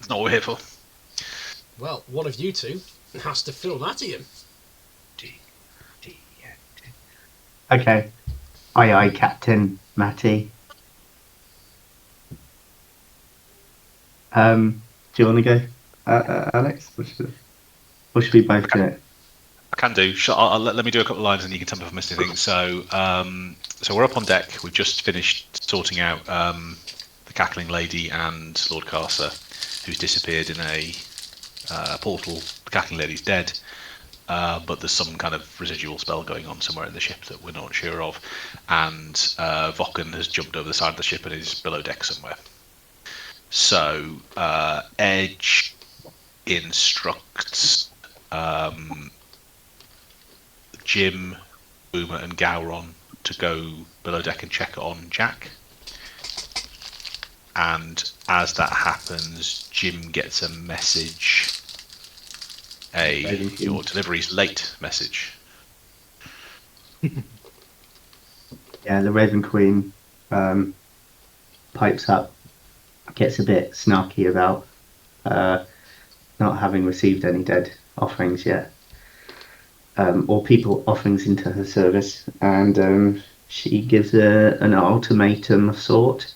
That's not what we're here for. Well, one of you two has to fill that in. Okay. Aye, Captain Matty. Do you want to go, Alex? Or should we both do it? I can do. Let me do a couple of lines and you can tell me if I've missed anything. So we're up on deck. We've just finished sorting out the Cackling Lady and Lord Carcer, who's disappeared in a portal. The Cackling Lady's dead, but there's some kind of residual spell going on somewhere in the ship that we're not sure of. And Vokken has jumped over the side of the ship and is below deck somewhere. So Edge instructs Jim, Boomer, and Gowron to go below deck and check on Jack. And as that happens, Jim gets a message, your delivery's late message. Yeah, the Raven Queen pipes up, gets a bit snarky about not having received any dead offerings yet. Or people offerings into her service, and she gives an ultimatum of sort.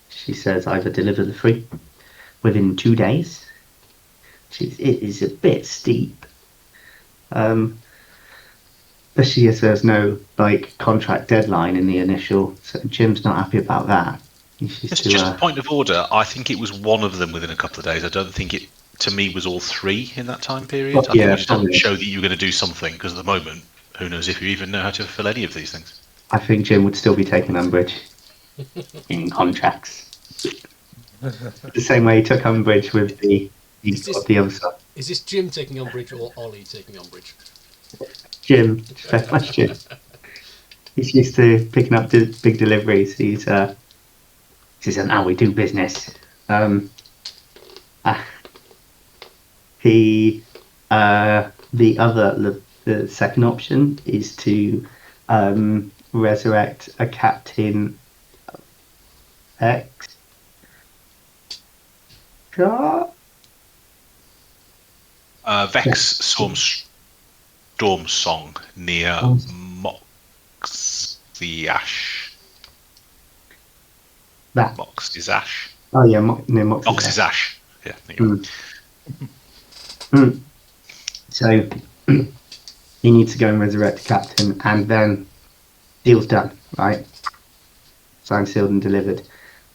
She says either deliver the free within 2 days. It is a bit steep. Especially as there's no contract deadline in the initial. So Jim's not happy about that. Just a point of order. I think it was one of them within a couple of days. I don't think it, to me, was all three in that time period. I think you just have to show that you're going to do something, because at the moment, who knows if you even know how to fulfill any of these things. I think Jim would still be taking umbrage in contracts. The same way he took umbrage with the other stuff. Is this Jim taking umbrage or Ollie taking umbrage? Jim, fair question. He's used to picking up big deliveries. He says, "How we do business." The second option is to resurrect a Captain X. Vex Storm Song near Mox the Ash. Mox is Ash. Oh yeah, near Mox is Ash. Yeah, there you go. So he needs to go and resurrect the captain, and then deal's done, right? Signed, sealed, and delivered.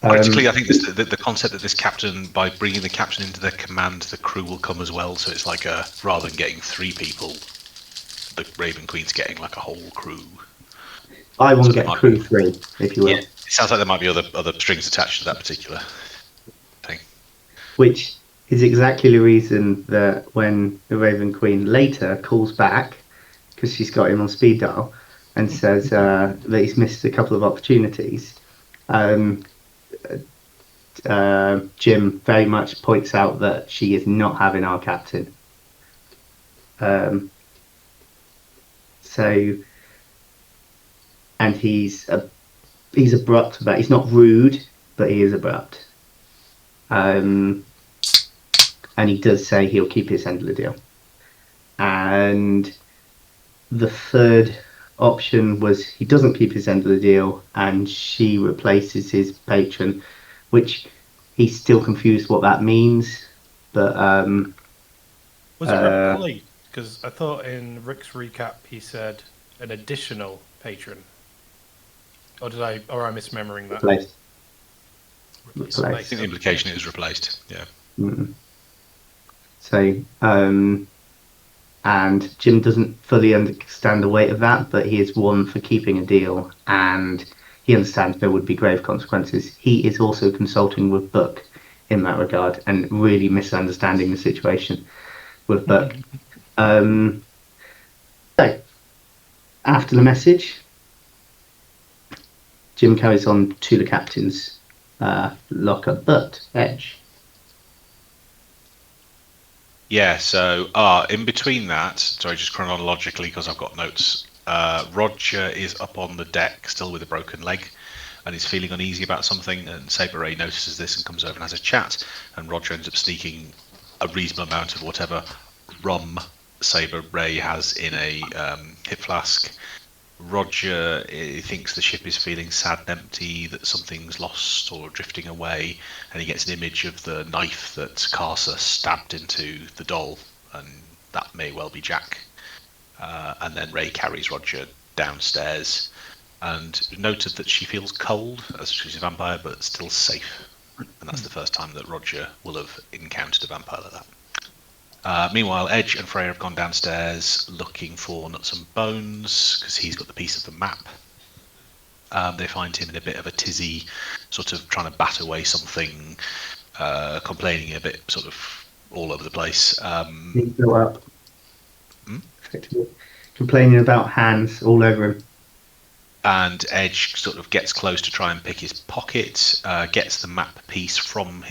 Critically, I think the concept that this captain, by bringing the captain into their command, the crew will come as well. So it's like rather than getting 3 people, the Raven Queen's getting like a whole crew. I want to get crew 3, if you will. Yeah, it sounds like there might be other strings attached to that particular thing. Which is exactly the reason that when the Raven Queen later calls back, because she's got him on speed dial, and says that he's missed a couple of opportunities, Jim very much points out that she is not having our captain. And he's abrupt about. He's not rude, but he is abrupt. And he does say he'll keep his end of the deal. And the third option was he doesn't keep his end of the deal, and she replaces his patron, which he's still confused what that means. But was it replaced? Because I thought in Rick's recap he said an additional patron. Or am I misremembering that? Replaced. I think the implication is replaced. Yeah. Mm-hmm. So, and Jim doesn't fully understand the weight of that, but he is one for keeping a deal, and he understands there would be grave consequences. He is also consulting with Book in that regard, and really misunderstanding the situation with Book. So, after the message, Jim carries on to the captain's locker, but Edge. Yeah, so in between that, sorry, just chronologically because I've got notes. Roger is up on the deck, still with a broken leg. and is feeling uneasy about something. And Saber Ray notices this and comes over and has a chat. And Roger ends up sneaking a reasonable amount of whatever rum Saber Ray has in a hip flask. Roger thinks the ship is feeling sad and empty, that something's lost or drifting away, and he gets an image of the knife that Carcer stabbed into the doll, and that may well be Jack. And then Ray carries Roger downstairs, and noted that she feels cold, as she's a vampire, but still safe. And that's the first time that Roger will have encountered a vampire like that. Meanwhile, Edge and Freya have gone downstairs looking for Nuts and Bones because he's got the piece of the map. They find him in a bit of a tizzy, sort of trying to bat away something, complaining a bit, sort of all over the place. He's built up. Complaining about hands all over him. And Edge sort of gets close to try and pick his pocket, gets the map piece from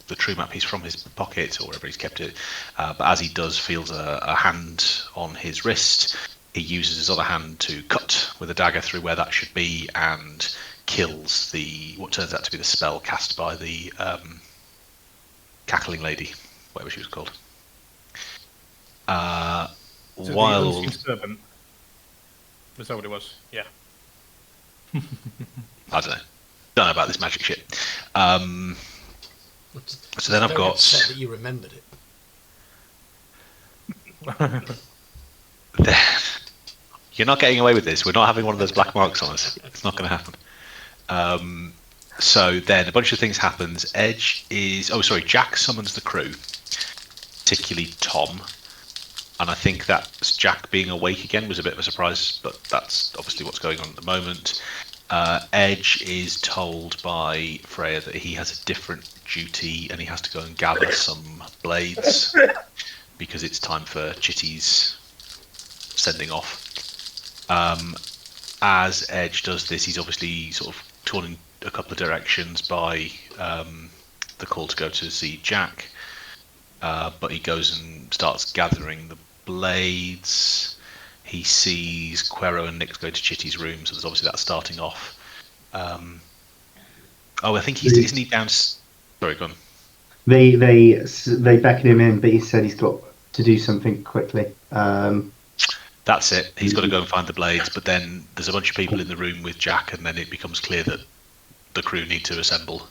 the true map piece from his pocket or wherever he's kept it. But as he does, feels a hand on his wrist. He uses his other hand to cut with a dagger through where that should be and kills what turns out to be the spell cast by the cackling lady, whatever she was called. So While the unseen servant. Was that what it was? Yeah. I don't know about this magic shit. So then I've Very got. upset that you remembered it. You're not getting away with this. We're not having one of those black marks on us. It's not going to happen. So then a bunch of things happens. Jack summons the crew, particularly Tom. And I think that Jack being awake again was a bit of a surprise, but that's obviously what's going on at the moment. Edge is told by Freya that he has a different duty and he has to go and gather some blades because it's time for Chitty's sending off. As Edge does this, he's obviously sort of torn in a couple of directions by the call to go to see Jack. But he goes and starts gathering the blades. He sees Quero and Nix go to Chitty's room, so there's obviously that starting off. I think isn't he down? Sorry, go on. They beckon him in, but he said he's got to do something quickly. That's it. He's got to go and find the blades, but then there's a bunch of people in the room with Jack, and then it becomes clear that the crew need to assemble.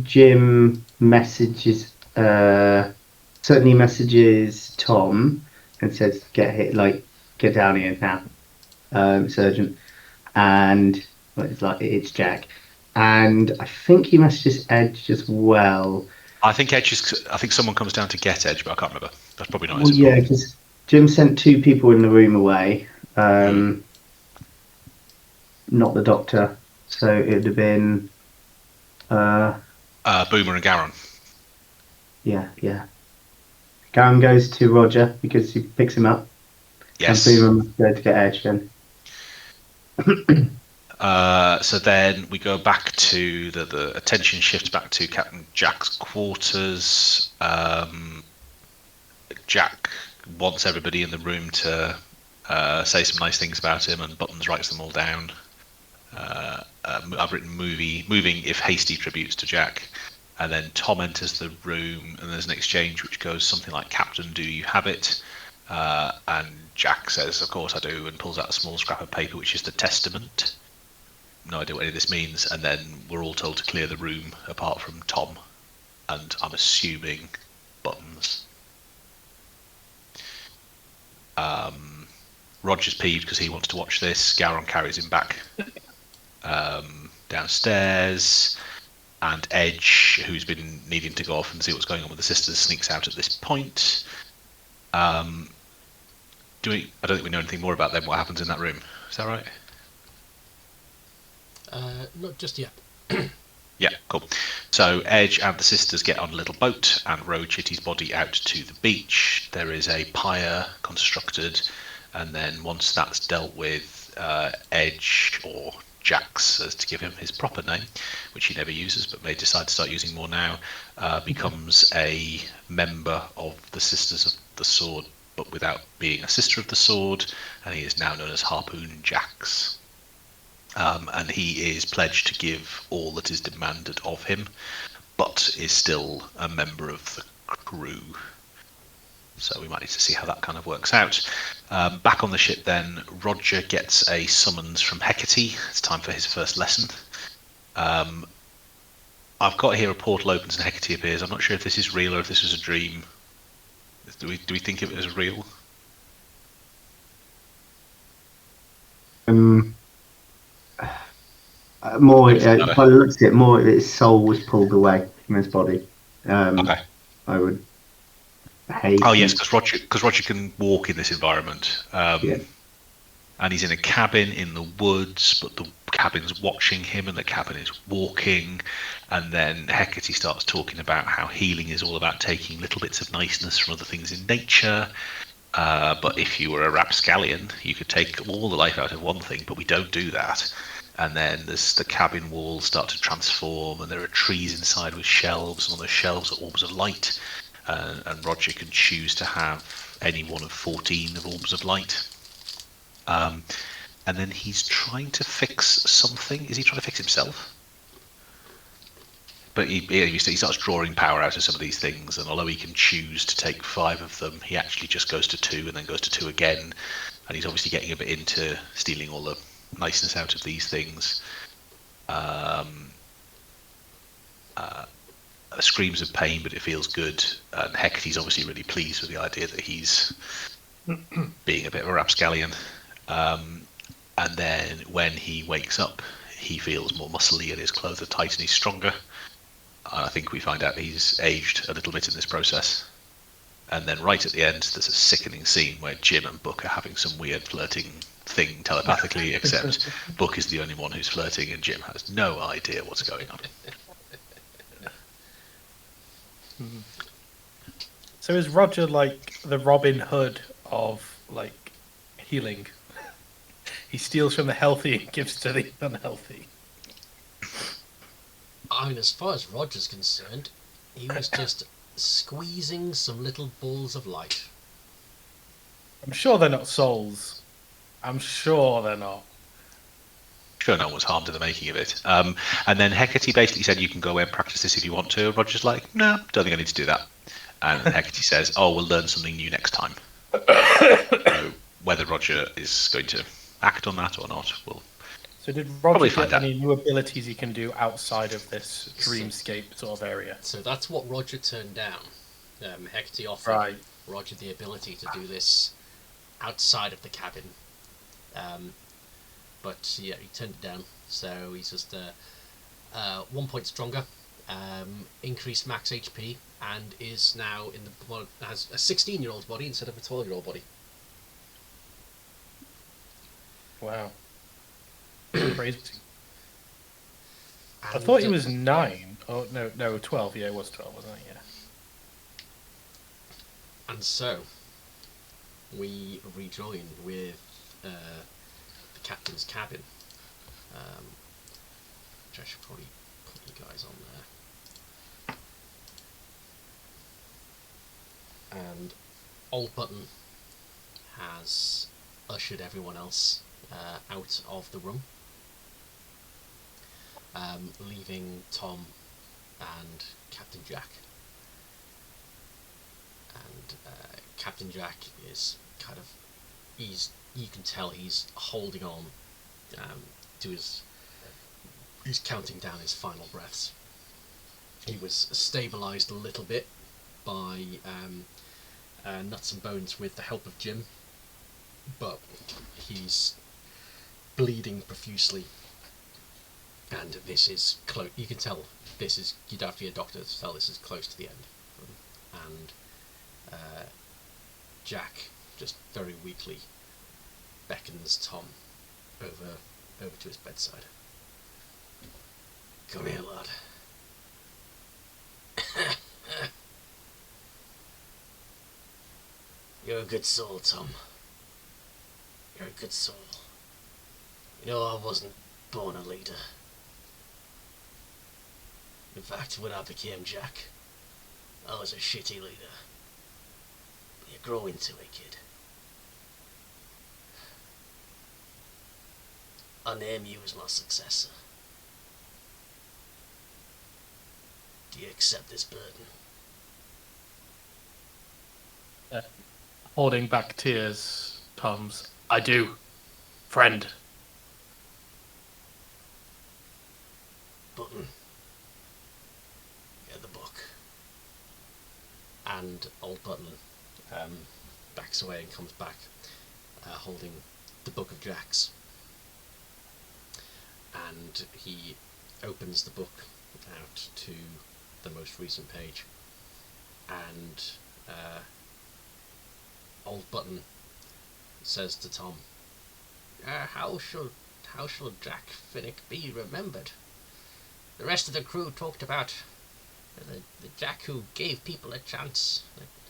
Jim messages, certainly messages Tom and says, get down here now, Sergeant. And it's Jack. And I think he messages Edge as well. I think someone comes down to get Edge, but I can't remember. That's probably not. Well, yeah, because Jim sent 2 people in the room away. Not the doctor. So it would have been Boomer and Garon. Yeah. Garon goes to Roger because he picks him up. Yes. And Boomer must go to get Edge then. So then we go back to the attention shifts back to Captain Jack's quarters. Jack wants everybody in the room to say some nice things about him, and Buttons writes them all down. I've written moving if hasty tributes to Jack. And then Tom enters the room, and there's an exchange which goes something like, "Captain, do you have it?" And Jack says, "Of course I do," and pulls out a small scrap of paper, which is the testament. No idea what any of this means. And then we're all told to clear the room, apart from Tom, and I'm assuming Buttons. Roger's peeved because he wants to watch this. Garon carries him back downstairs. And Edge, who's been needing to go off and see what's going on with the sisters, sneaks out at this point. I don't think we know anything more about them, what happens in that room. Is that right? Not just yet. Yeah, cool. So Edge and the sisters get on a little boat and row Chitty's body out to the beach. There is a pyre constructed, and then once that's dealt with, Edge, or Jax, as to give him his proper name, which he never uses but may decide to start using more now, becomes a member of the Sisters of the Sword, but without being a Sister of the Sword, and he is now known as Harpoon Jax. and he is pledged to give all that is demanded of him, but is still a member of the crew. So we might need to see how that kind of works out. Back on the ship then, Roger gets a summons from Hecate. It's time for his first lesson. I've got here a portal opens and Hecate appears. I'm not sure if this is real or if this was a dream. Do we think of it as real? More, by the looks of it, more its soul was pulled away from his body. Okay. I would hate. Oh yes, because Roger can walk in this environment. Yeah. And he's in a cabin in the woods, but the cabin's watching him and the cabin is walking. And then Hecate starts talking about how healing is all about taking little bits of niceness from other things in nature. But if you were a rapscallion, you could take all the life out of one thing, but we don't do that. And then there's the cabin walls start to transform, and there are trees inside with shelves, and on those shelves are orbs of light. And Roger can choose to have any one of 14 of orbs of light. And then he's trying to fix something. Is he trying to fix himself? But he starts drawing power out of some of these things, and although he can choose to take 5 of them, he actually just goes to 2 and then goes to 2 again. And he's obviously getting a bit into stealing all the niceness out of these things. Screams of pain, but it feels good. And Hecate's obviously really pleased with the idea that he's being a bit of a rapscallion. And then when he wakes up, he feels more muscly and his clothes are tight and he's stronger. I think we find out he's aged a little bit in this process. And then right at the end, there's a sickening scene where Jim and Book are having some weird flirting thing telepathically, except Book is the only one who's flirting and Jim has no idea what's going on. So is Roger like the Robin Hood of like healing? He steals from the healthy and gives to the unhealthy. I mean, as far as Roger's concerned, he was just squeezing some little balls of light. I'm sure they're not souls. I'm sure they're not. Sure, no one was harmed in the making of it. And then Hecate basically said, you can go away and practice this if you want to. And Roger's like, no, don't think I need to do that. And Hecate says, oh, we'll learn something new next time. So whether Roger is going to act on that or not, So did Roger find get out. any new abilities he can do outside of this dreamscape sort of area? So that's what Roger turned down. Hecate offered Roger the ability to do this outside of the cabin. But yeah, he turned it down. So he's just 1 point stronger, increased max HP, and is now has a 16-year-old body instead of a 12-year-old body. Wow. Crazy. I thought he was 9. Oh, no, 12. Yeah, it was 12, wasn't it? Yeah. And so, we rejoin with the captain's cabin. Which I should probably put you guys on there. And Old Button has ushered everyone else out of the room, leaving Tom and Captain Jack. And Captain Jack is kind of, you can tell he's holding on to he's counting down his final breaths. He was stabilised a little bit by Nuts and Bones with the help of Jim, but he's bleeding profusely, and this is close. You can tell this is, you'd have to be a doctor to tell this is close to the end. And Jack just very weakly beckons Tom over to his bedside. Come here, lad. You're a good soul, Tom. You're a good soul. You know, I wasn't born a leader. In fact, when I became Jack, I was a shitty leader. But you grow into it, kid. I name you as my successor. Do you accept this burden? Holding back tears, Tom's. I do, friend. Button. Get the book. And old Button backs away and comes back, holding the Book of Jacks. And he opens the book out to the most recent page, and old Button says to Tom, how shall Jack Finnick be remembered? The rest of the crew talked about the Jack who gave people a chance,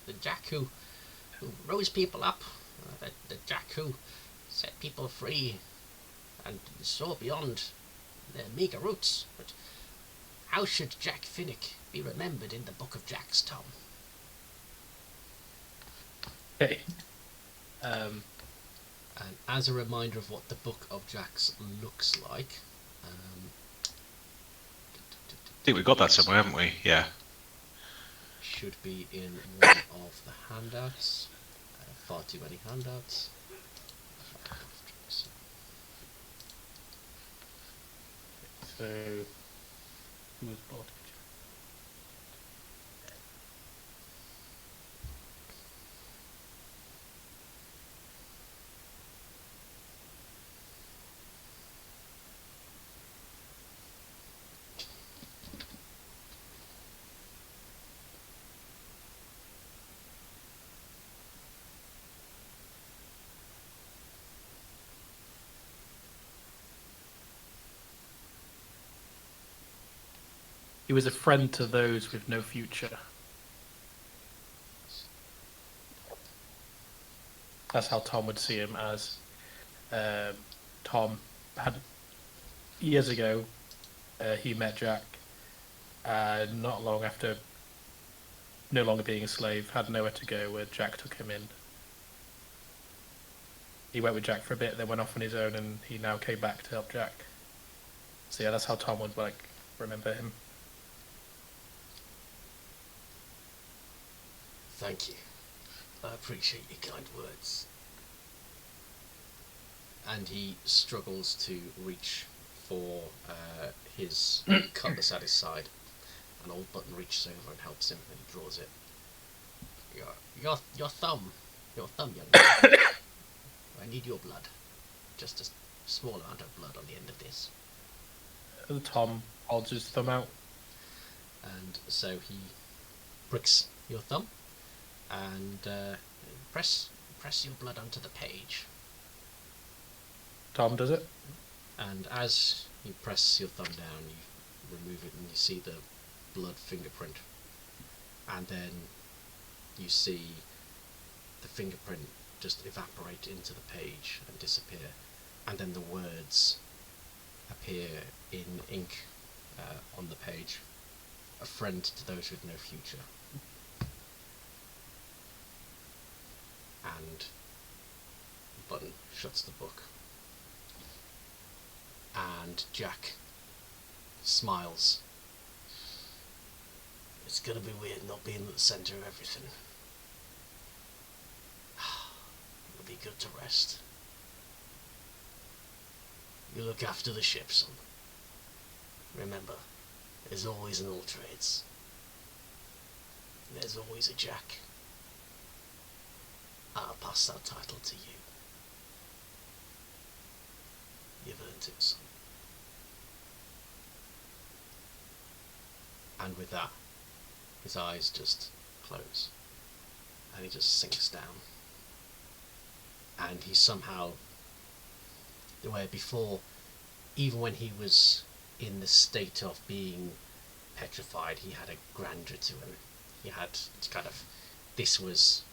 the Jack who rose people up, the Jack who set people free and saw beyond their meagre roots. But how should Jack Finnick be remembered in the Book of Jacks, Tom? Okay. And as a reminder of what the Book of Jacks looks like, I think we've got that somewhere, haven't we? Yeah. should be in one of the handouts. Far too many handouts. So, who was bought? He was a friend to those with no future. That's how Tom would see him as. Tom had years ago. He met Jack. Not long after, no longer being a slave, had nowhere to go. Where Jack took him in. He went with Jack for a bit, then went off on his own, and he now came back to help Jack. So yeah, that's how Tom would remember him. Thank you. I appreciate your kind words. And he struggles to reach for his cutlass at his side. An old Button reaches over and helps him, and he draws it. Your thumb, young man. I need your blood. Just a small amount of blood on the end of this. Tom holds his thumb out. And so he pricks your thumb and press your blood onto the page. Tom does it. And as you press your thumb down, you remove it and you see the blood fingerprint. And then you see the fingerprint just evaporate into the page and disappear. And then the words appear in ink on the page. A friend to those with no future. And Button shuts the book. And Jack smiles. It's gonna be weird not being at the centre of everything. It'll be good to rest. You look after the ship, son. Remember, there's always an all trades. There's always a Jack. I'll pass that title to you. You've earned it, son. And with that, his eyes just close. And he just sinks down. And he somehow, where before, even when he was in the state of being petrified, he had a grandeur to him. He had kind of, this was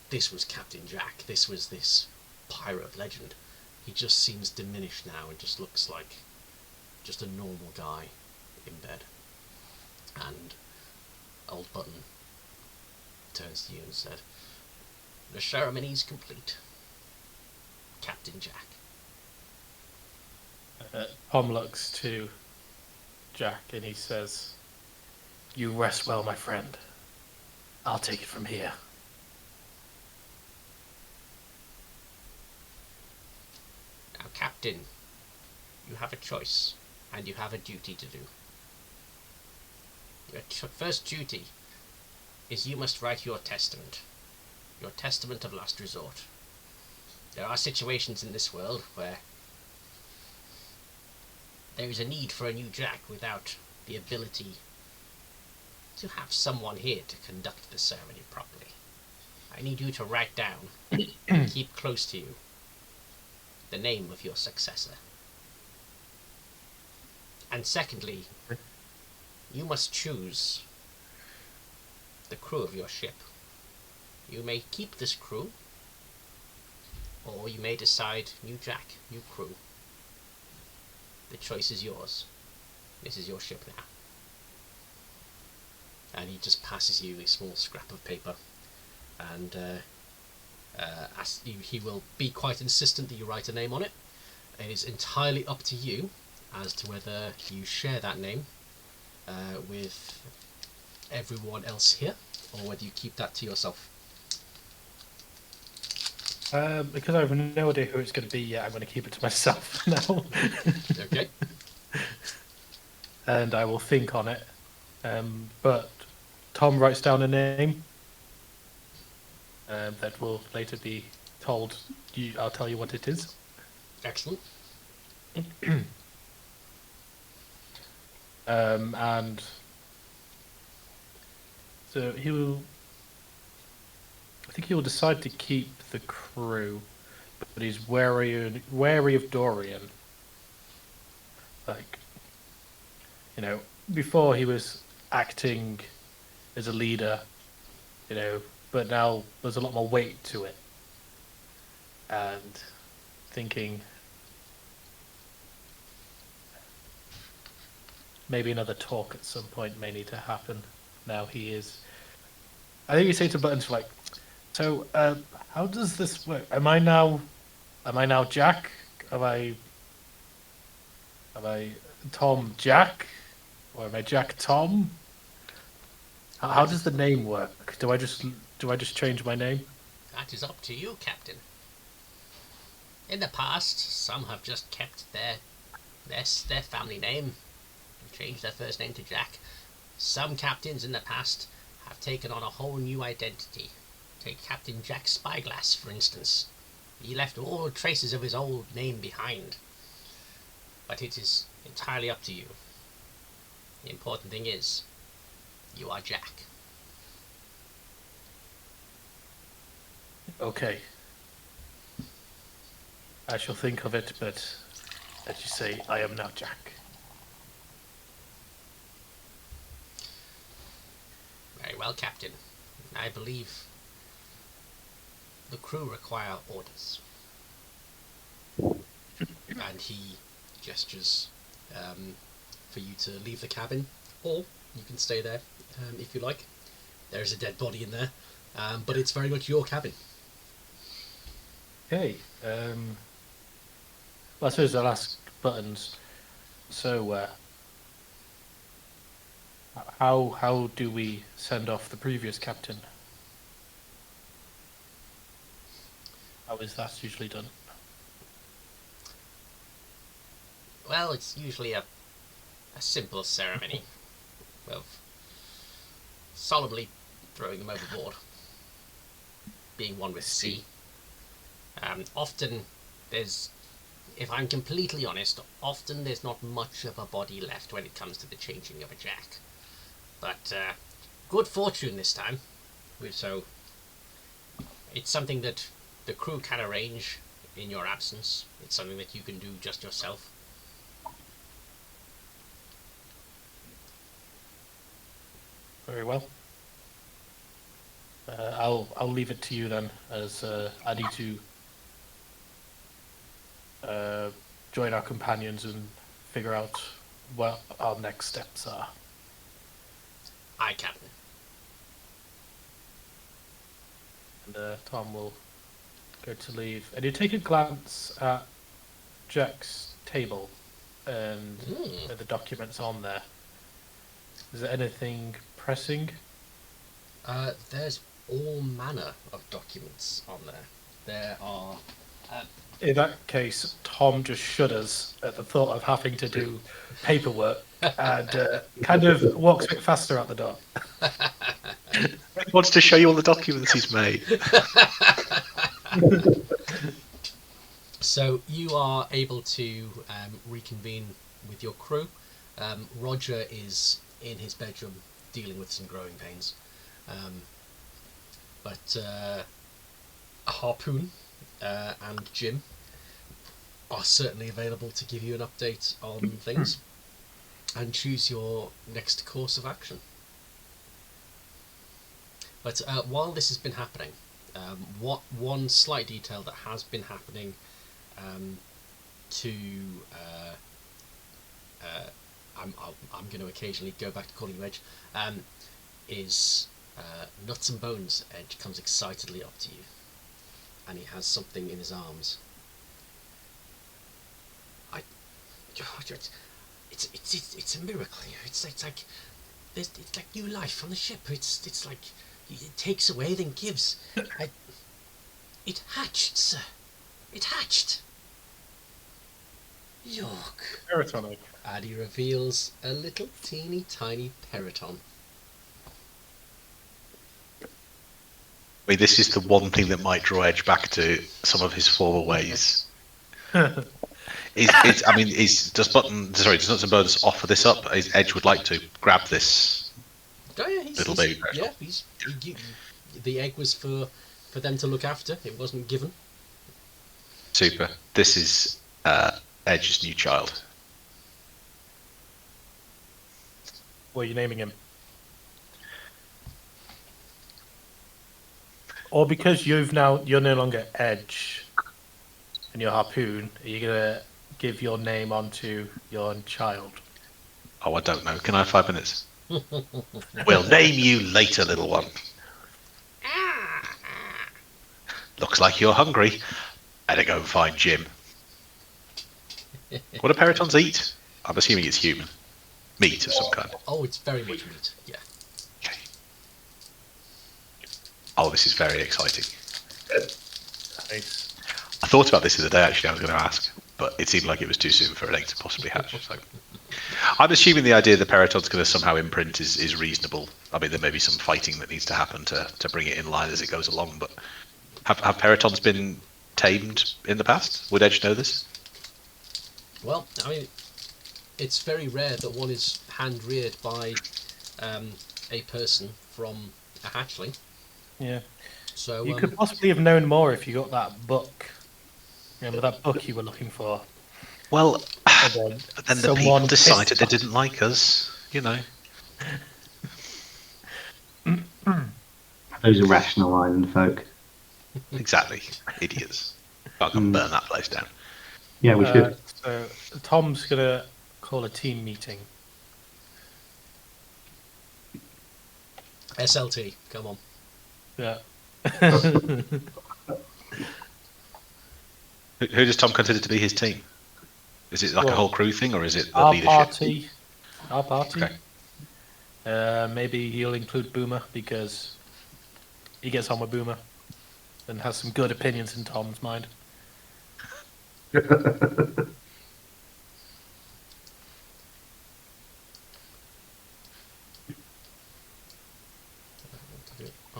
Captain Jack, this was this pirate legend. He just seems diminished now and just looks like just a normal guy in bed. And old Button turns to you and said, "The ceremony's complete, Captain Jack." Tom looks to Jack and he says, "You rest well, my friend. I'll take it from here." Now, Captain, you have a choice, and you have a duty to do. Your first duty is you must write your testament of last resort. There are situations in this world where there is a need for a new Jack without the ability to have someone here to conduct the ceremony properly. I need you to write down, keep close to you, the name of your successor. And secondly, you must choose the crew of your ship. You may keep this crew, or you may decide new Jack, new crew. The choice is yours. This is your ship now. And he just passes you a small scrap of paper, and he will be quite insistent that you write a name on it. It is entirely up to you as to whether you share that name with everyone else here, or whether you keep that to yourself. Because I have no idea who it's going to be yet, I'm going to keep it to myself now. Okay. And I will think on it. But Tom writes down a name that will later be told. I'll tell you what it is. Excellent. And so I think he will decide to keep the crew, but he's wary of Dorian. Like, before he was acting as a leader, but now there's a lot more weight to it. And thinking maybe another talk at some point may need to happen. Now he is. I think you say to Buttons like, "So, how does this work? Am I now Jack? Am I Tom Jack, or am I Jack Tom? How does the name work? Do I just change my name?" That is up to you, Captain. In the past, some have just kept their family name and changed their first name to Jack. Some captains in the past have taken on a whole new identity. Take Captain Jack Spyglass, for instance. He left all traces of his old name behind. But it is entirely up to you. The important thing is, you are Jack. Okay. I shall think of it, but as you say, I am now Jack. Very well, Captain. I believe the crew require orders. And he gestures for you to leave the cabin, or you can stay there if you like. There's a dead body in there, but it's very much your cabin. Okay. Well, I suppose I'll ask Buttons. So, how do we send off the previous captain? How is that usually done? Well, it's usually a simple ceremony of solemnly throwing him overboard, being one with sea. Often there's, if I'm completely honest, often there's not much of a body left when it comes to the changing of a Jack. But good fortune this time. So it's something that the crew can arrange in your absence. It's something that you can do just yourself. Very well. I'll leave it to you then, as I need to join our companions and figure out what our next steps are. Aye, Captain. And Tom will go to leave. And you take a glance at Jack's table. and the documents on there. Is there anything pressing? There's all manner of documents on there. There are. In that case, Tom just shudders at the thought of having to do paperwork and kind of walks a bit faster out the door. He wants to show you all the documents he's made. So you are able to reconvene with your crew. Roger is in his bedroom dealing with some growing pains. But Harpoon and Jim are certainly available to give you an update on things and choose your next course of action. But while this has been happening, one slight detail that has been happening I'm going to occasionally go back to calling you Edge, is Nuts and Bones. Edge comes excitedly up to you, and he has something in his arms. It's a miracle. It's like new life on the ship. It's like it takes away then gives. It hatched, sir. It hatched. York. Periton egg. And he reveals a little teeny tiny Periton. I mean, this is the one thing that might draw Edge back to some of his former ways. Does Nuts and Bones offer this up? Edge would like to grab this little baby. Yeah, the egg was for them to look after. It wasn't given. Super. This is Edge's new child. What are you naming him? Or because you're no longer Edge and you're Harpoon, are you gonna give your name onto your own child? Oh, I don't know. Can I have 5 minutes? We'll name you later, little one. Looks like you're hungry. Better go and find Jim. What do Peritons eat? I'm assuming it's human. Meat of some kind. Oh, it's very much meat, yeah. Okay. Oh, this is very exciting. Nice. I thought about this the other day, actually, I was going to ask, but it seemed like it was too soon for an egg to possibly hatch. So I'm assuming the idea that Periton's going to somehow imprint is reasonable. I mean, there may be some fighting that needs to happen to bring it in line as it goes along, but have Peritons been tamed in the past? Would Edge know this? Well, I mean, it's very rare that one is hand-reared by a person from a hatchling. Yeah. So You could possibly have known more if you got that book. Remember that book you were looking for? Well, And then the people decided they didn't like us, you know. Those irrational island folk. Exactly. Idiots. I can burn that place down. Yeah, we should. So Tom's gonna call a team meeting. SLT, come on. Yeah. Who does Tom consider to be his team? Is it like a whole crew thing, or is it the Our leadership? party. Okay. Maybe he'll include Boomer because he gets on with Boomer and has some good opinions in Tom's mind. Oh,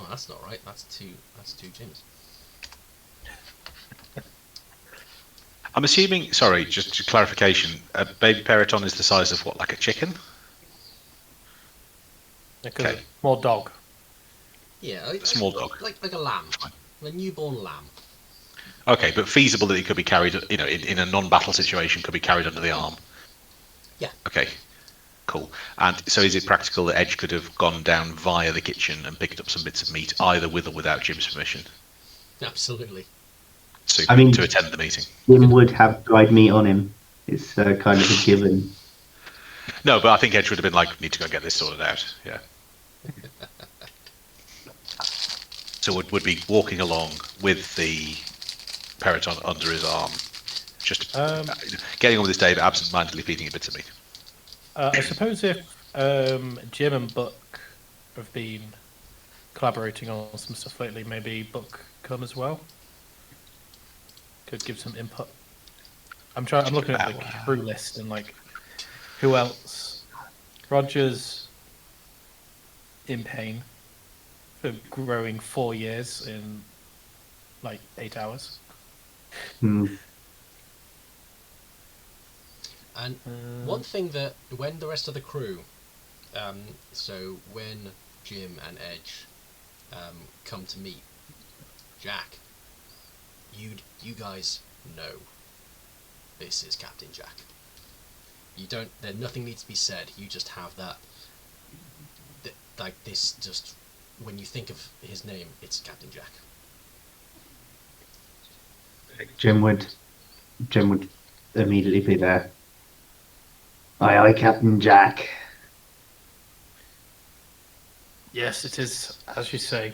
that's not right. That's two gyms. I'm assuming, sorry, just clarification, a baby Periton is the size of what, like a chicken? Okay. More dog. Yeah, Small dog. Like a lamb. A newborn lamb. Okay, but feasible that it could be carried, you know, in a non-battle situation, could be carried under the arm? Yeah. Okay, cool. And so is it practical that Edge could have gone down via the kitchen and picked up some bits of meat, either with or without Jim's permission? Absolutely. Super, I mean, to attend the meeting. Jim would have dried meat on him. It's kind of a given. No, but I think Edge would have been like, need to go and get this sorted out. Yeah. So would be walking along with the Periton under his arm, Just getting on with this day, but absent-mindedly feeding it bits of meat. I suppose if Jim and Buck have been collaborating on some stuff lately, maybe Buck come as well. Could give some input. I'm looking at the crew list and like who else. Roger's in pain for growing 4 years in like 8 hours. Hmm. And one thing that when the rest of the crew, so when Jim and Edge come to meet Jack, you guys know this is Captain Jack. You don't. Nothing needs to be said. You just have that. Like this, just when you think of his name, it's Captain Jack. Jim would immediately be there. Aye, aye, Captain Jack. Yes, it is, as you say.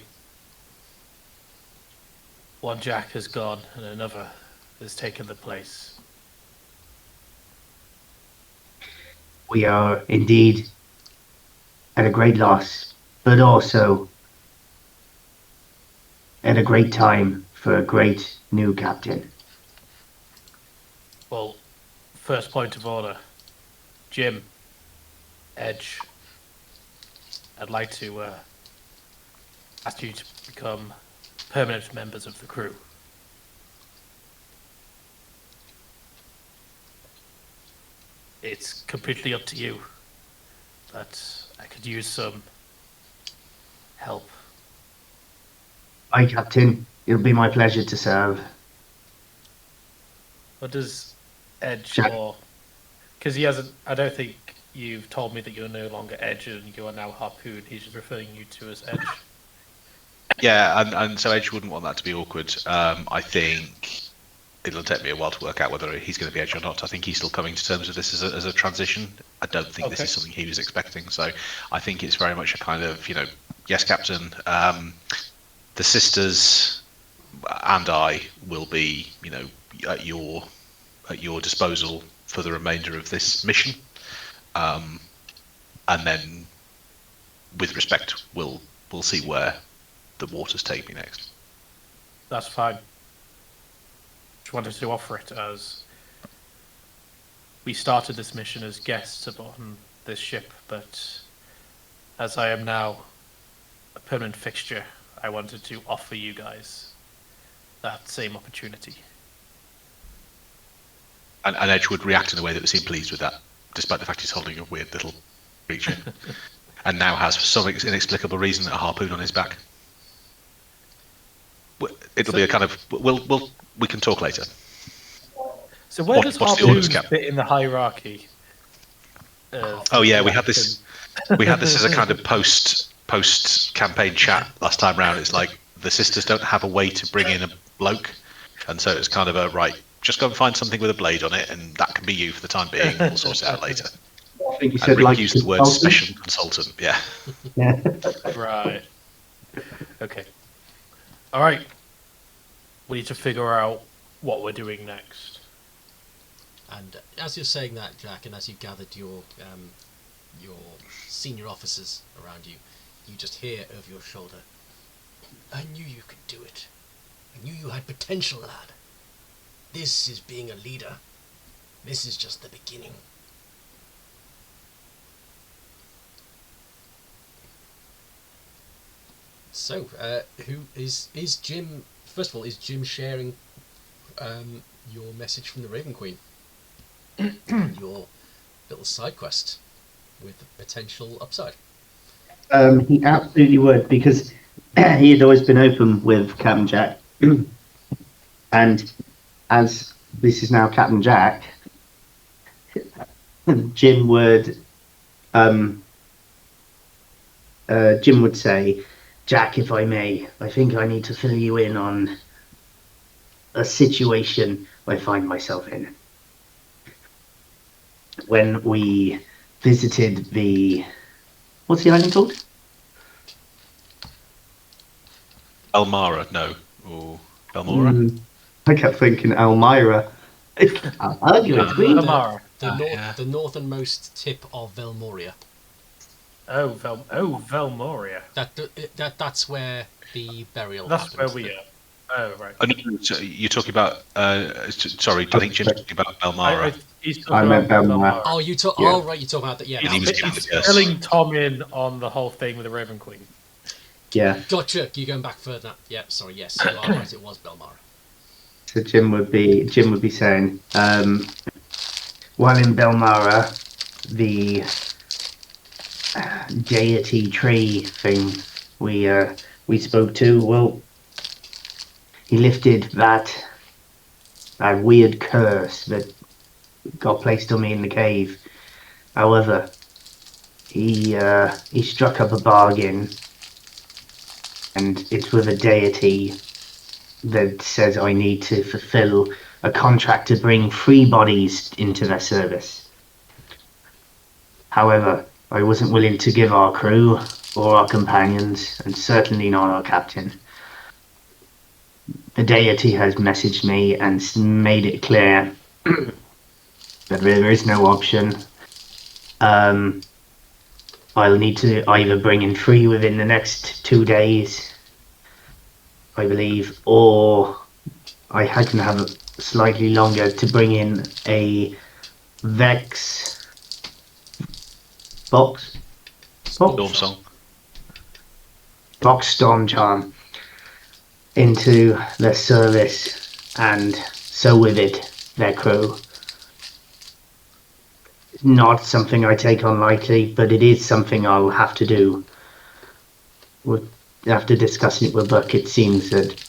One Jack has gone and another has taken the place. We are indeed at a great loss, but also at a great time for a great new captain. Well, first point of order. Jim, Edge, I'd like to ask you to become permanent members of the crew. It's completely up to you, but I could use some help. Aye, Captain. It'll be my pleasure to serve. What does Edge Jack. or... Because he hasn't... I don't think you've told me that you're no longer Edge and you are now Harpoon. He's just referring you to as Edge. Yeah, and so Edge wouldn't want that to be awkward. I think it'll take me a while to work out whether he's going to be Edge or not. I think he's still coming to terms with this as a transition. I don't think this is something he was expecting. So I think it's very much a kind of, yes, Captain. The sisters and I will be, at your disposal for the remainder of this mission. And then, with respect, we'll see where the waters take me next. That's fine. Just wanted to offer it as we started this mission as guests upon this ship, but as I am now a permanent fixture, I wanted to offer you guys that same opportunity. And Edge would react in a way that seemed pleased with that, despite the fact he's holding a weird little creature, and now has, for some inexplicable reason, a harpoon on his back. It'll be a kind of we can talk later. So where does what's the orders, harpoons Cap? fit in the hierarchy? Oh yeah, we had this as a kind of post campaign chat last time round. It's like the sisters don't have a way to bring in a bloke, and so it's kind of a right. Just go and find something with a blade on it, and that can be you for the time being. We'll sort it out later. I think you And said Rick like used the word consultant. special consultant. Yeah. Yeah. Right. Okay. All right. We need to figure out what we're doing next. And as you're saying that, Jack, and as you've gathered your senior officers around you, you just hear over your shoulder, "I knew you could do it. I knew you had potential, lad. This is being a leader. This is just the beginning." So, who is Jim? First of all, is Jim sharing your message from the Raven Queen? Your little side quest with potential upside. He absolutely would, because he had always been open with Captain Jack. And as this is now Captain Jack, Jim would say, "Jack, if I may, I think I need to fill you in on a situation I find myself in. When we visited what's the island called? Elmara, no, or Elmora. I kept thinking Elmira. I'll argue it's green. Belmara. Yeah. The northernmost tip of Velmoria. Velmoria. That's where the burial That's happened. where we are. Oh, right. Oh, no, so you're talking about. Sorry, I think Jim's talking about Belmara. He's talking I meant about Belmara. Oh, Yeah. Oh, right, you're talking about that. Yeah, And he was that given He's the curse. filling Tom in on the whole thing with the Raven Queen. Yeah. Gotcha. You're going back further. Yeah, sorry. Yes, you are right. It was Belmara. So Jim would be saying, while in Belmara, the deity tree thing we spoke to, well, he lifted that weird curse that got placed on me in the cave. However, he struck up a bargain, and it's with a deity that says I need to fulfill a contract to bring 3 bodies into their service. However, I wasn't willing to give our crew or our companions, and certainly not our captain. The deity has messaged me and made it clear that there is no option. I'll need to either bring in 3 within the next 2 days, I believe, or I can have it slightly longer to bring in a Vex box Storm Song. Box Storm Charm into their service, and so with it, their crew. Not something I take on lightly, but it is something I'll have to do. After discussing it with Buck, it seems that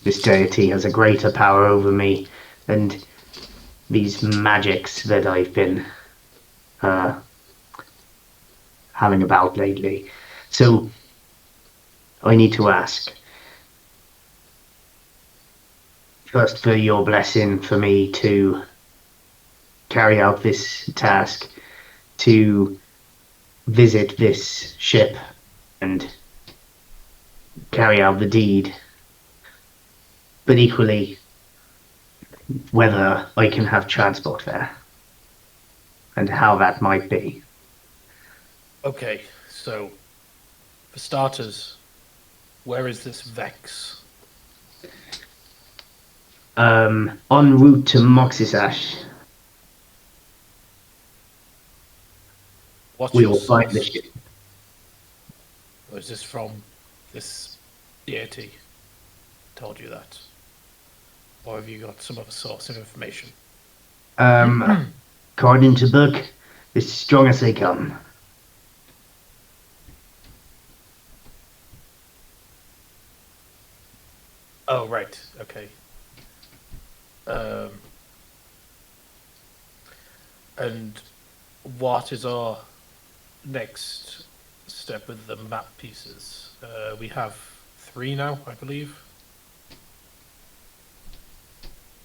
this deity has a greater power over me and these magics that I've been having about lately. So I need to ask, first, for your blessing for me to carry out this task, to visit this ship and carry out the deed, but equally whether I can have transport there and how that might be. Okay, so for starters, where is this Vex? En route to Moxisash, What's we your will find the source? ship. Or is this from this deity told you that? Or have you got some other source of information? According to Book, as strong as they come. Oh, right, okay. And what is our next step with the map pieces? We have 3 now, I believe.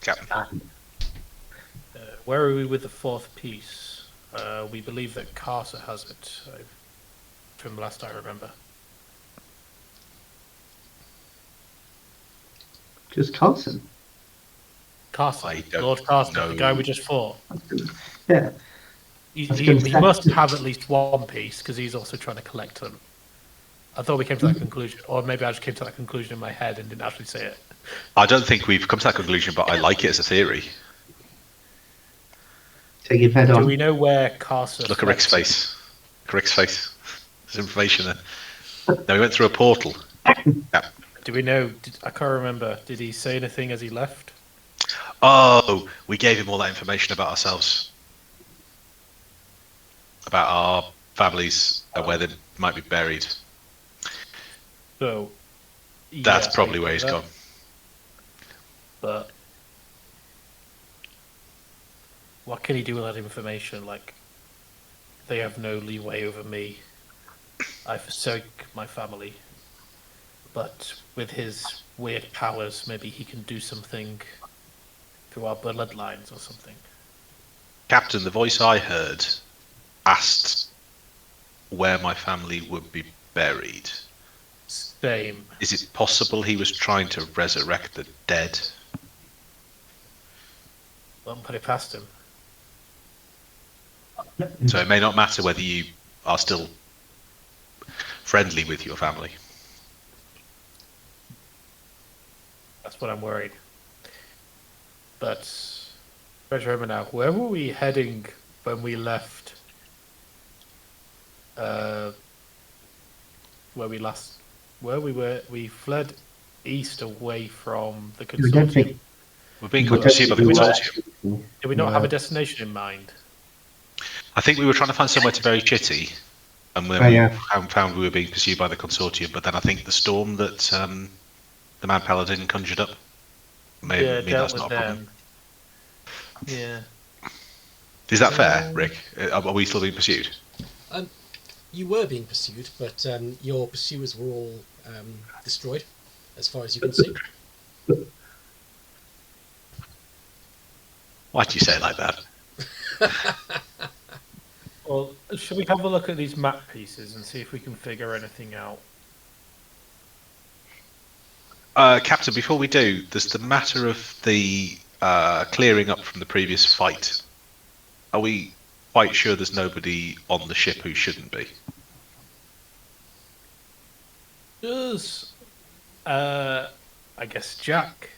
Captain. Where are we with the 4th piece? We believe that Carter has it, from last I remember. Just Carson. Carson, I don't Lord Carson, know. the guy we just fought. Yeah. He I was gonna say- must have at least 1 piece because he's also trying to collect them. I thought we came to that conclusion, or maybe I just came to that conclusion in my head and didn't actually say it. I don't think we've come to that conclusion, but I like it as a theory. Take your head Do on. we know where Carson? Look at Rick's face. Rick's face. There's information there. No, we went through a portal. Yeah. Do we know? I can't remember. Did he say anything as he left? Oh, we gave him all that information about ourselves, about our families and where they might be buried. So That's yeah, probably I where get he's that, gone. But what can he do with that information? Like, they have no leeway over me. I forsake my family. But with his weird powers, maybe he can do something through our bloodlines or something. Captain, the voice I heard asked where my family would be buried. Same. Is it possible he was trying to resurrect the dead? Won't put it past him. So it may not matter whether you are still friendly with your family. That's what I'm worried. But try to remember now. Where were we heading when we left? We fled east away from the We don't consortium. think We're being we don't pursued by the think we were. consortium. Did we not have a destination in mind? I think we were trying to find somewhere to bury Chitty, and then we found we were being pursued by the consortium. But then I think the storm that the Mad Paladin conjured up may mean that's not a problem. Yeah. Is that fair, Rick? Are we still being pursued? You were being pursued, but your pursuers were all destroyed, as far as you can see. Why do you say it like that? Well, should we have a look at these map pieces and see if we can figure anything out? Captain, before we do, there's the matter of the clearing up from the previous fight. Are we quite sure there's nobody on the ship who shouldn't be? Does I guess Jack?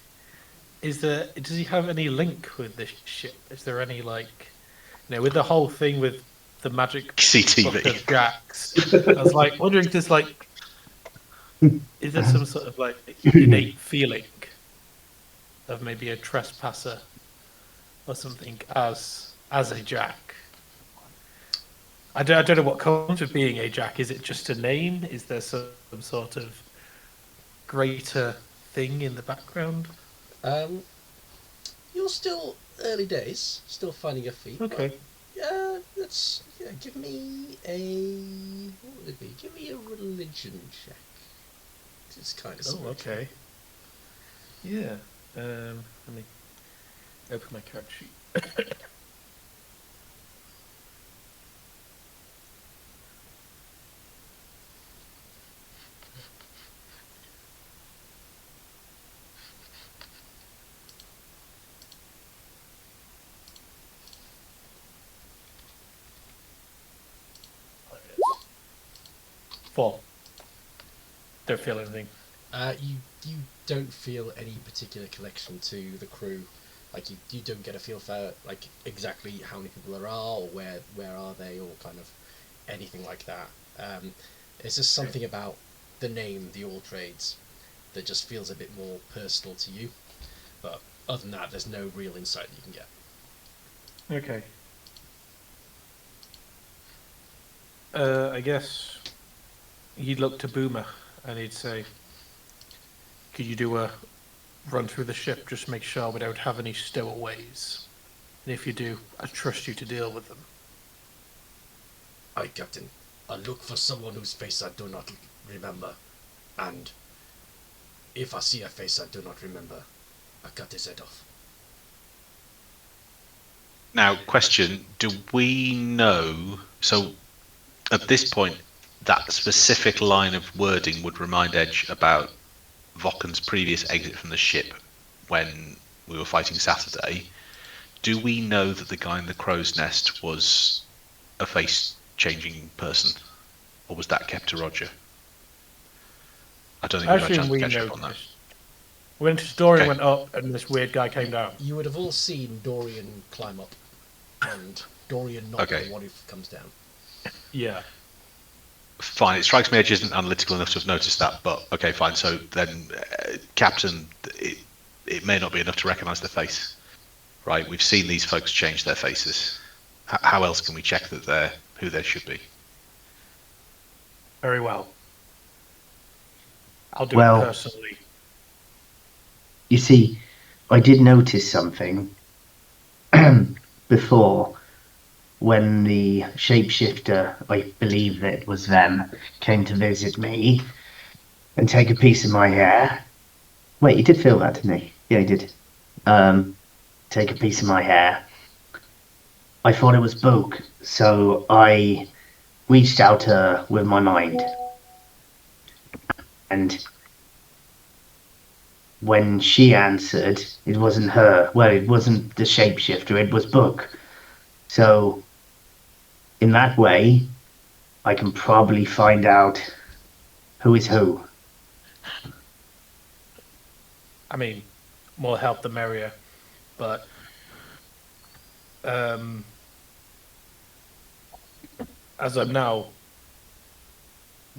Does he have any link with this ship? Is there any with the whole thing with the magic CTV book of Jack's? I was wondering if there's is there some sort of innate feeling of maybe a trespasser or something as a Jack? I don't know what comes with being a Jack. Is it just a name? Is there some sort of greater thing in the background? You're still early days, still finding your feet. Okay. Give me a what would it be? Give me a religion check. It's kind of. Oh, okay. Yeah. Let me open my character sheet. Four. Don't feel anything. You don't feel any particular connection to the crew. You don't get a feel for exactly how many people there are, or where are they, or kind of anything like that. It's just something about the name, the All Trades, that just feels a bit more personal to you. But other than that, there's no real insight that you can get. Okay. I guess he'd look to Boomer and he'd say, could you do a run through the ship, just make sure we don't have any stowaways? And if you do, I trust you to deal with them. Aye, Captain. I look for someone whose face I do not remember. And if I see a face I do not remember, I cut his head off. Now, question, do we know... So, at this point, that specific line of wording would remind Edge about Voken's previous exit from the ship when we were fighting Saturday. Do we know that the guy in the crow's nest was a face-changing person? Or was that kept to Roger? I don't think we've had a chance to catch up on that. When Dorian went up and this weird guy came down. You would have all seen Dorian climb up and Dorian not the one who comes down. Yeah. Fine, it strikes me Edge isn't analytical enough to have noticed that, but okay, fine. So then, Captain, it may not be enough to recognise the face, right? We've seen these folks change their faces. How else can we check that they're who they should be? Very well. I'll do it personally. You see, I did notice something before. When the shapeshifter, I believe that it was them, came to visit me and take a piece of my hair. Wait, you did feel that, didn't you? Yeah, you did. Take a piece of my hair. I thought it was Boke, so I reached out to her with my mind. And when she answered, it wasn't her. Well, it wasn't the shapeshifter, it was Book. So, in that way, I can probably find out who is who. I mean, more help the merrier. But as of now,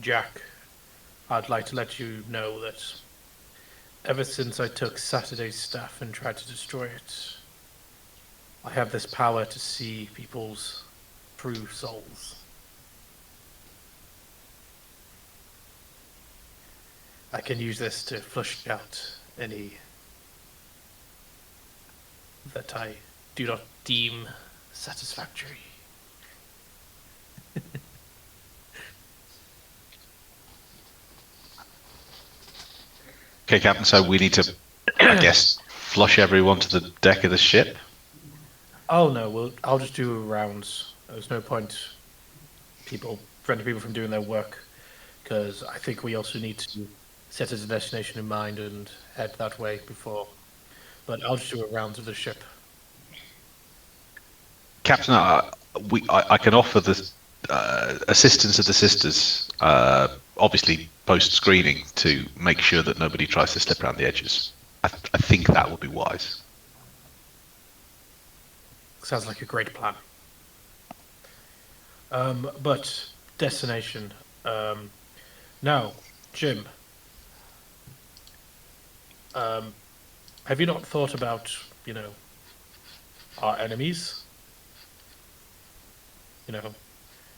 Jack, I'd like to let you know that ever since I took Saturday's staff and tried to destroy it, I have this power to see people's true souls. I can use this to flush out any that I do not deem satisfactory. Okay, Captain. So we need to, I guess, flush everyone to the deck of the ship. Oh no, I'll just do rounds. There's no point preventing people from doing their work, because I think we also need to set as a destination in mind and head that way before. But I'll just do a round of the ship. Captain, I can offer the assistance of the sisters, obviously post-screening, to make sure that nobody tries to slip around the edges. I think that would be wise. Sounds like a great plan. But destination. Now, Jim. Have you not thought about, our enemies?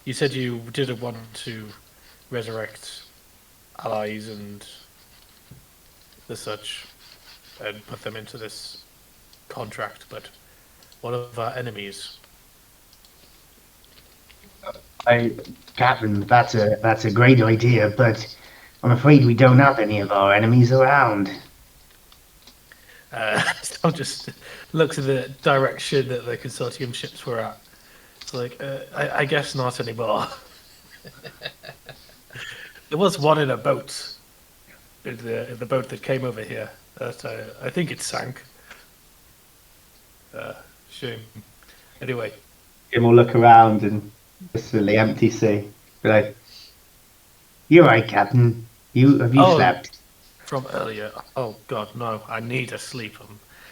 You said you didn't want to resurrect allies and the such and put them into this contract, but what of our enemies? Captain, that's a great idea, but I'm afraid we don't have any of our enemies around. Tom just looks in the direction that the consortium ships were at. It's like, I guess not anymore. There was one in a boat, in the boat that came over here. That I think it sank. Shame. Anyway. Jim will look around and just the empty sea. Be like, "You're right, Captain. Have you slept?" From earlier. Oh God, no! I need a sleep.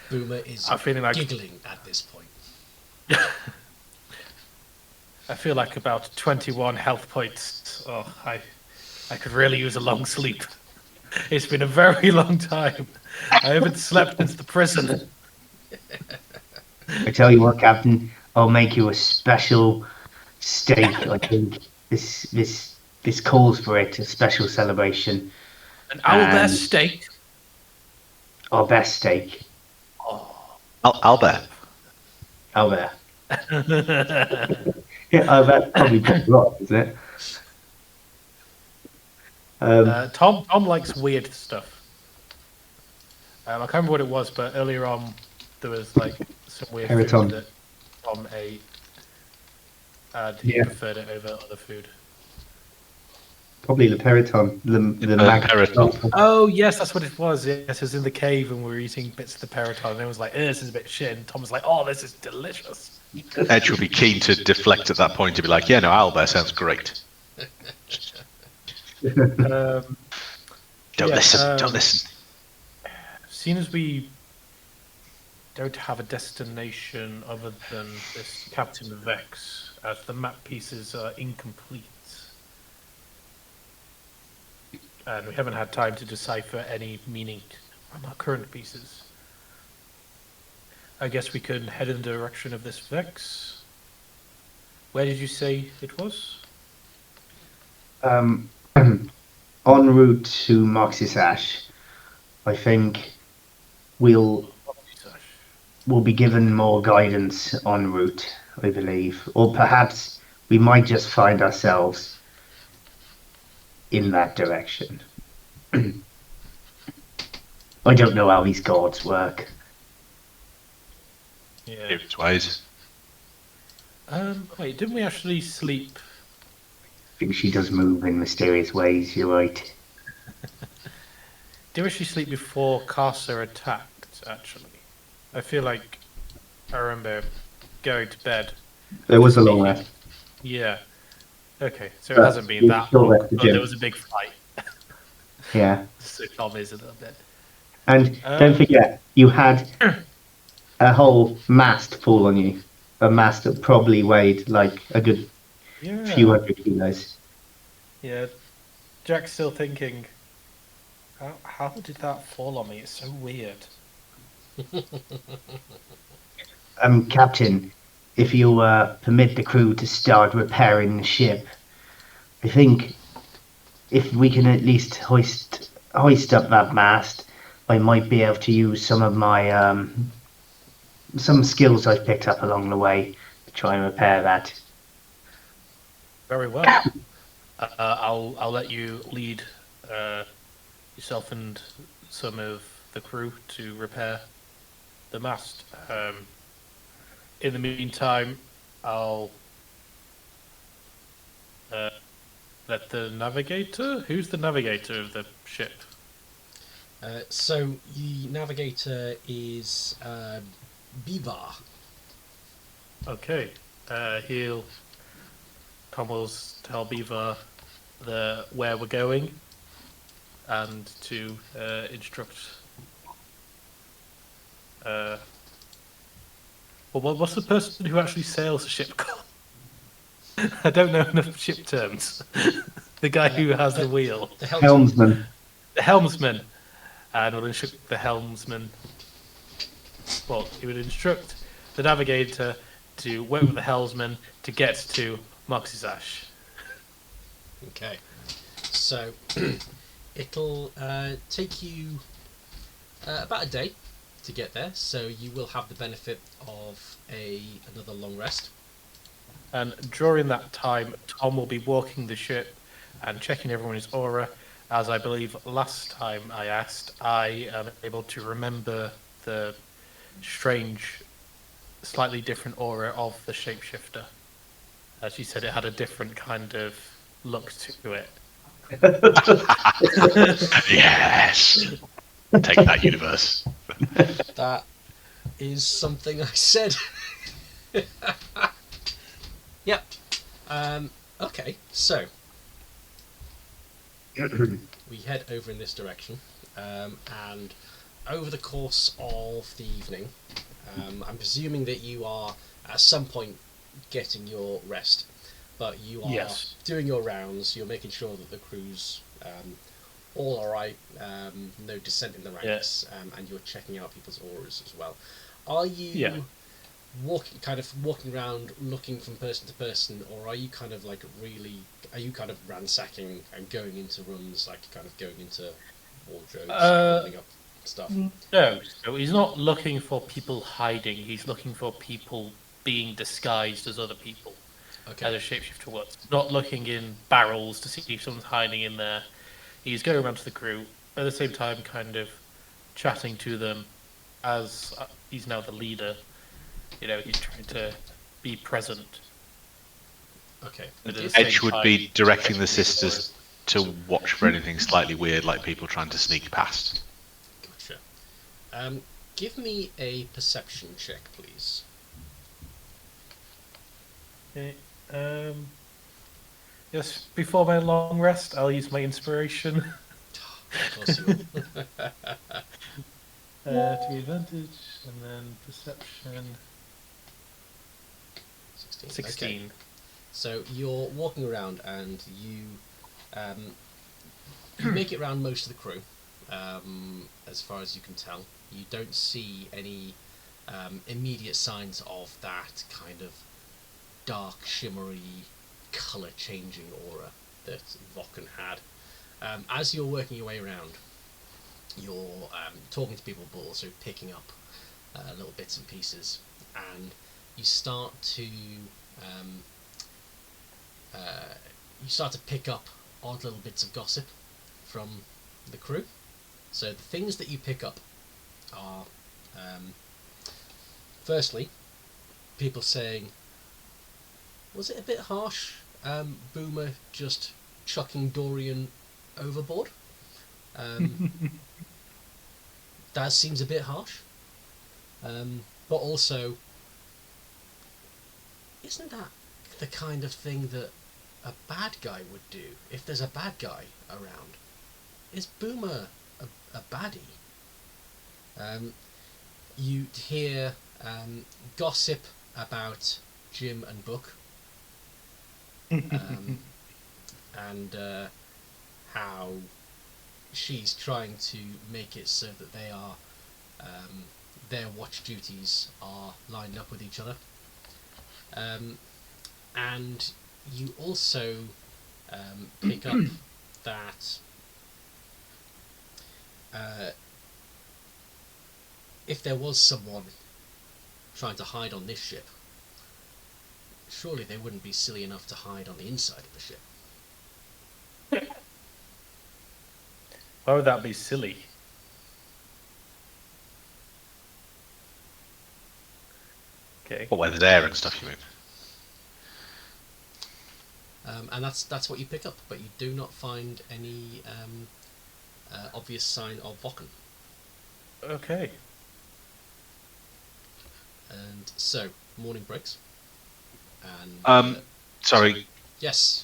Boomer is I'm feeling like giggling at this point. I feel like about 21 health points. Oh, I could really use a long sleep. It's been a very long time. I haven't slept since the prison. I tell you what, Captain, I'll make you a special steak. I think this calls for it, a special celebration. An owlbear steak. Our best steak. Oh, Albert. Owlbear. Yeah, that's probably just right, isn't it? Tom likes weird stuff. I can't remember what it was, but earlier on there was like some weird Peraton. food that Tom ate, and he preferred it over other food. Probably the Peraton. The Peraton. Oh yes, that's what it was. Yes, it was in the cave and we were eating bits of the Peraton, and it was like, this is a bit shit. And Tom was like, oh, this is delicious. Edge would be keen to deflect at that point to be like, yeah, no, Albert sounds great. Don't listen. Seeing as we don't have a destination other than this Captain Vex, as the map pieces are incomplete, and we haven't had time to decipher any meaning from our current pieces, I guess we can head in the direction of this Vex. Where did you say it was? En route to Moxie's Ash, I think we'll be given more guidance en route, I believe. Or perhaps we might just find ourselves in that direction. I don't know how these gods work. Yeah. It's ways. Wait, didn't we actually sleep? I think she does move in mysterious ways, you're right. do you actually sleep before Casa attacked, actually? I feel like I remember going to bed. There was a long thinking, rest. Yeah. Okay, so it But hasn't been it's that short long, rest for but there Jim. was a big fight. Yeah. So Tom is a little bit. And don't forget, you had a whole mast fall on you. A mast that probably weighed like a good few Yeah. hundred kilos. Yeah. Jack's still thinking, how did that fall on me? It's so weird. Captain, if you permit the crew to start repairing the ship, I think if we can at least hoist up that mast, I might be able to use some of my some skills I've picked up along the way to try and repair that. Very well. I'll let you lead yourself and some of the crew to repair the mast. In the meantime, I'll let the navigator. Who's the navigator of the ship? So the navigator is Bivar. Okay. Tom will tell Beaver where we're going and to instruct. Well, what's the person who actually sails the ship called? I don't know enough ship terms. The guy who has the wheel. The Helmsman. The helmsman. And we'll instruct the helmsman. Well, he would instruct the navigator to work with the helmsman to get to Moxisash. Okay. So it'll take you about a day to get there, so you will have the benefit of another long rest. And during that time, Tom will be walking the ship and checking everyone's aura. As I believe last time I asked, I am able to remember the strange, slightly different aura of the shapeshifter. As you said, it had a different kind of look to it. Yes. Take that, universe. That is something I said. Yep. Okay, so we head over in this direction, and over the course of the evening, I'm presuming that you are at some point getting your rest, but you are doing your rounds. You're making sure that the crew's all alright, no dissent in the ranks, and you're checking out people's auras as well. Are you walking around looking from person to person, or are you kind of ransacking and going into rooms, like kind of going into wardrobes, opening up stuff? No, so he's not looking for people hiding, he's looking for people being disguised as other people. Okay. As a shapeshifter works. Not looking in barrels to see if someone's hiding in there. He's going around to the crew, at the same time kind of chatting to them as he's now the leader. You know, he's trying to be present. Okay. Edge would be directing the sisters to watch for anything slightly weird, like people trying to sneak past. Gotcha. Give me a perception check, please. Okay. Yes, before my long rest, I'll use my inspiration. Of course you will. To be advantage, and then perception. 16. Okay. So you're walking around and you make it around most of the crew, as far as you can tell. You don't see any immediate signs of that kind of dark, shimmery, colour-changing aura that Vokken had. As you're working your way around, you're talking to people, but also picking up little bits and pieces, and you start to pick up odd little bits of gossip from the crew. So the things that you pick up are, firstly, people saying, was it a bit harsh, Boomer just chucking Dorian overboard? that seems a bit harsh. But also, isn't that the kind of thing that a bad guy would do if there's a bad guy around? Is Boomer a baddie? You hear gossip about Jim and Book, and how she's trying to make it so that they are their watch duties are lined up with each other. And you also pick up that if there was someone trying to hide on this ship, surely they wouldn't be silly enough to hide on the inside of the ship. Why would that be silly? Okay. What, where there's air and stuff, you mean? And that's what you pick up, but you do not find any obvious sign of Vokken. Okay. And so, morning breaks. And Sorry. yes.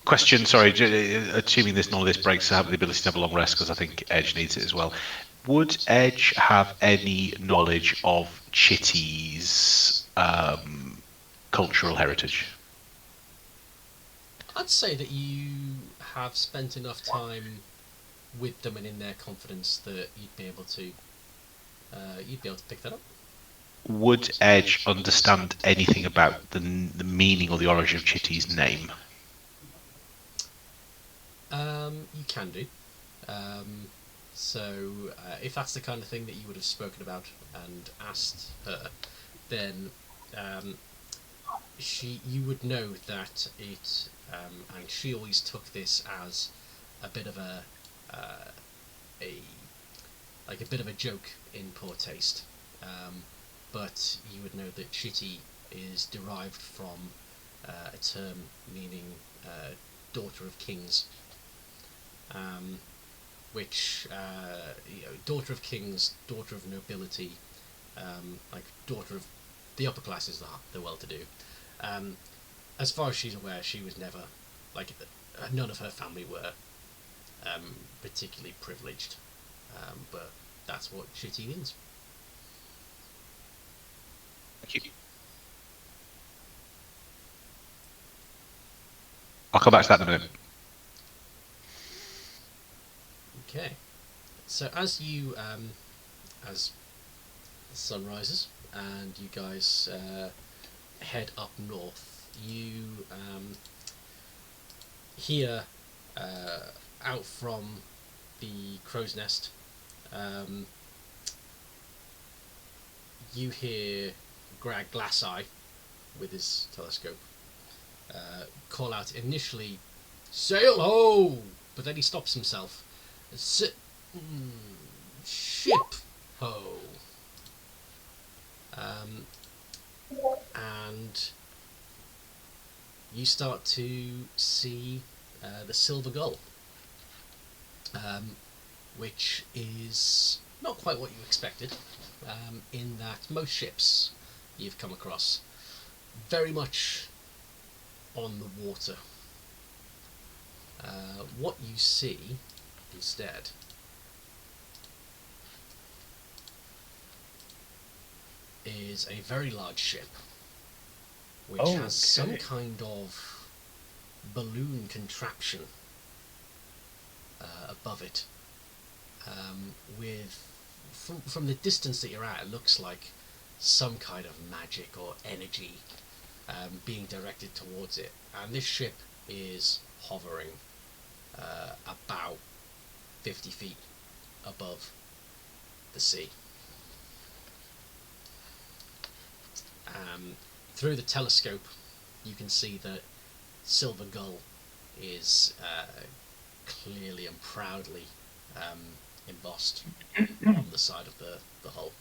Question. Sorry. Assuming none of this breaks, I have the ability to have a long rest because I think Edge needs it as well. Would Edge have any knowledge of Chitty's cultural heritage? I'd say that you have spent enough time with them and in their confidence that you'd be able to pick that up. Would Edge understand anything about the meaning or the origin of Chitty's name? You can do. So if that's the kind of thing that you would have spoken about and asked her, then you would know that it, and she always took this as a bit of a bit of a joke in poor taste. But you would know that Chitty is derived from a term meaning daughter of kings, which daughter of kings, daughter of nobility, like daughter of the upper classes, the well-to-do. As far as she's aware, she was never none of her family were particularly privileged, but that's what Chitty means. Thank you. I'll come back to that in a minute. Okay, so as as the sun rises and you guys head up north, you hear out from the crow's nest, you hear Greg Glasseye with his telescope call out initially, "Sail ho!" but then he stops himself. Ship ho! And you start to see the Silver Gull, which is not quite what you expected, in that most ships you've come across very much on the water. What you see instead is a very large ship which has some kind of balloon contraption above it, with from the distance that you're at, it looks like some kind of magic or energy being directed towards it, and this ship is hovering about 50 feet above the sea. Through the telescope you can see that Silver Gull is clearly and proudly embossed on the side of the hull.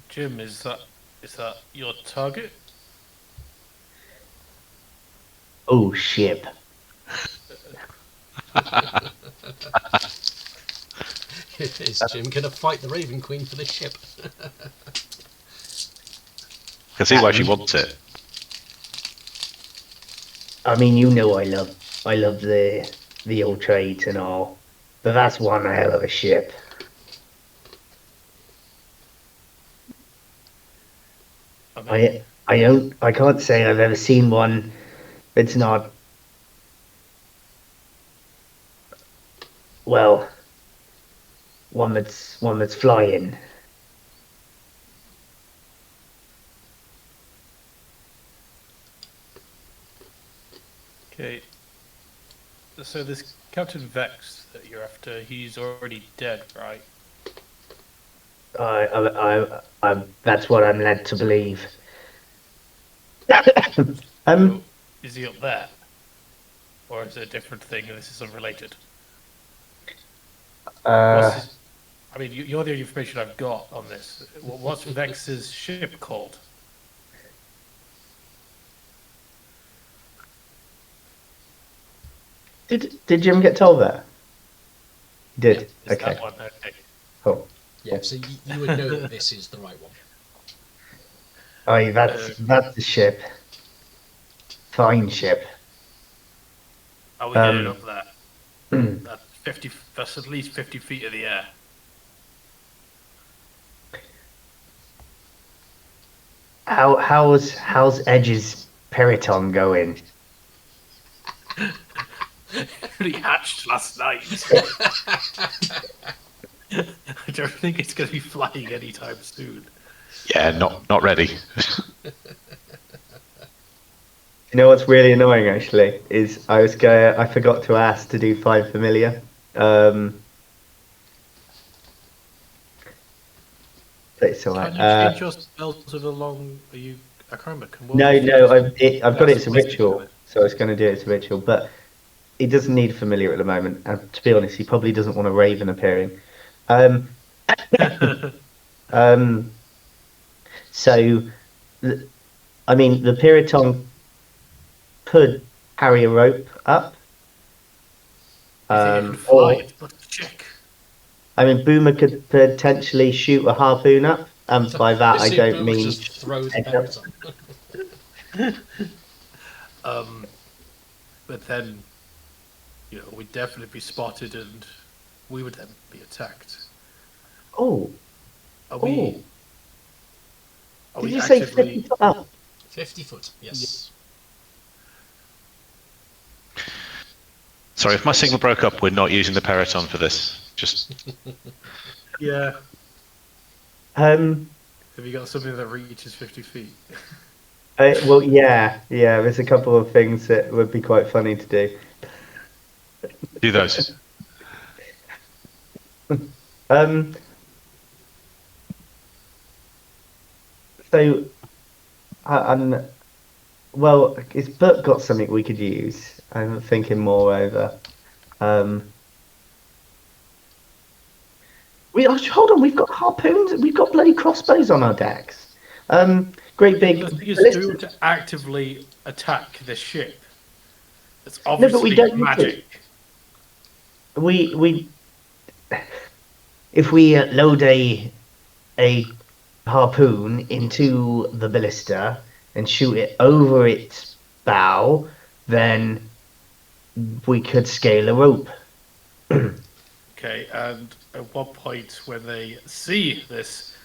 Jim, is that your target? Oh, ship. Is Jim going to fight the Raven Queen for this ship? I can see why she wants it. I mean, I love the old trades and all, but that's one hell of a ship. I can't say I've ever seen one that's not, well, one that's flying. Okay. So this Captain Vex that you're after, he's already dead, right? That's what I'm led to believe. So, is he up there? Or is it a different thing and this is unrelated? I mean, you're the only information I've got on this. What's Vex's ship called? Did Jim get told that? He did. Yeah, okay. That one. Okay. Cool. Yeah, so you would know that this is the right one. Oh, that's the ship. Fine ship. Are we getting up there? That's 50. That's at least 50 feet of the air. How's Edge's Periton going? He hatched last night. I don't think it's going to be flying anytime soon. Yeah, not ready. You know what's really annoying actually is I forgot to ask to do 5 familiar. It's alright. Can you change your spells with a long? Are you? I can't remember. No, I've got it as a ritual, so it's going to do it as a ritual. But he doesn't need familiar at the moment, and to be honest, he probably doesn't want a raven appearing. So, I mean, the Piriton could carry a rope up. Or, check. I mean, Boomer could potentially shoot a harpoon up, and by that I don't mean just throw the Periton. But then, we'd definitely be spotted, and we would then be attacked. Oh. Are we? Did you say 50 foot up? 50 foot, yes. Sorry, if my signal broke up, we're not using the Periton for this. Just. Yeah. Have you got something that reaches 50 feet? Well, yeah. There's a couple of things that would be quite funny to do. Do those. So, well, is Bert got something we could use? I'm thinking moreover. Hold on, we've got harpoons, we've got bloody crossbows on our decks. Great big. The thing is, we want to actively attack this ship. It's obviously no, but we don't magic. If we load a harpoon into the ballista and shoot it over its bow, then we could scale a rope. Okay, and at what point when they see this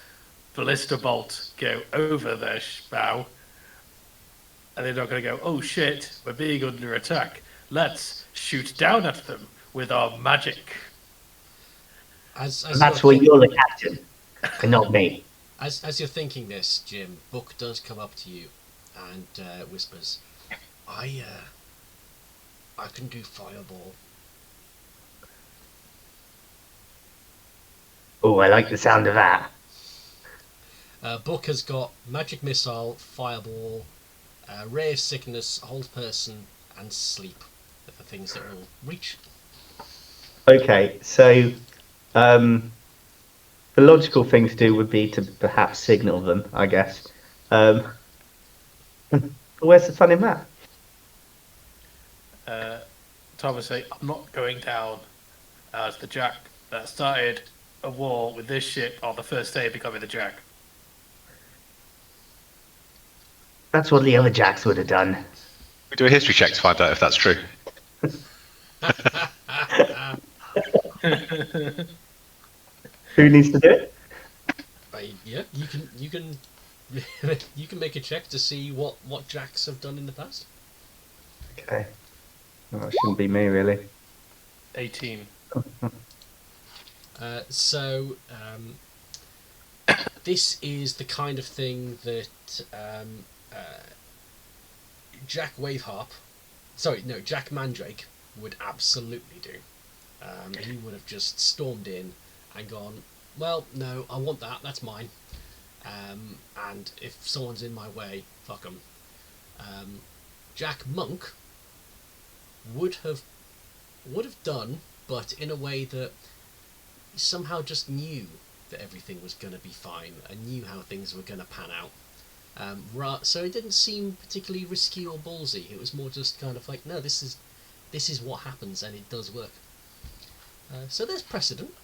ballista bolt go over their bow, and they're not going to go, oh shit, we're being under attack, let's shoot down at them with our magic. That's where you're the captain, and not me. As you're thinking this, Jim, Buck does come up to you and whispers, I can do fireball. Oh, I like the sound of that. Buck has got magic missile, fireball, ray of sickness, hold person, and sleep. They're the things that will reach. Okay, so the logical thing to do would be to perhaps signal them, I guess. Where's the fun in that? Tom would say, I'm not going down as the jack that started a war with this ship on the first day of becoming the Jack. That's what the other Jacks would have done. We do a history check to find out if that's true. Who needs to do it? Yeah, you can you can make a check to see what Jacks have done in the past. Okay. Well, that shouldn't be me, really. 18. So this is the kind of thing that Jack Mandrake would absolutely do. He would have just stormed in and gone, well, no, I want that, that's mine. And if someone's in my way, fuck them. Jack Monk would have done, but in a way that he somehow just knew that everything was going to be fine and knew how things were going to pan out. So it didn't seem particularly risky or ballsy. It was more just kind of like, no, this is what happens and it does work. So there's precedent.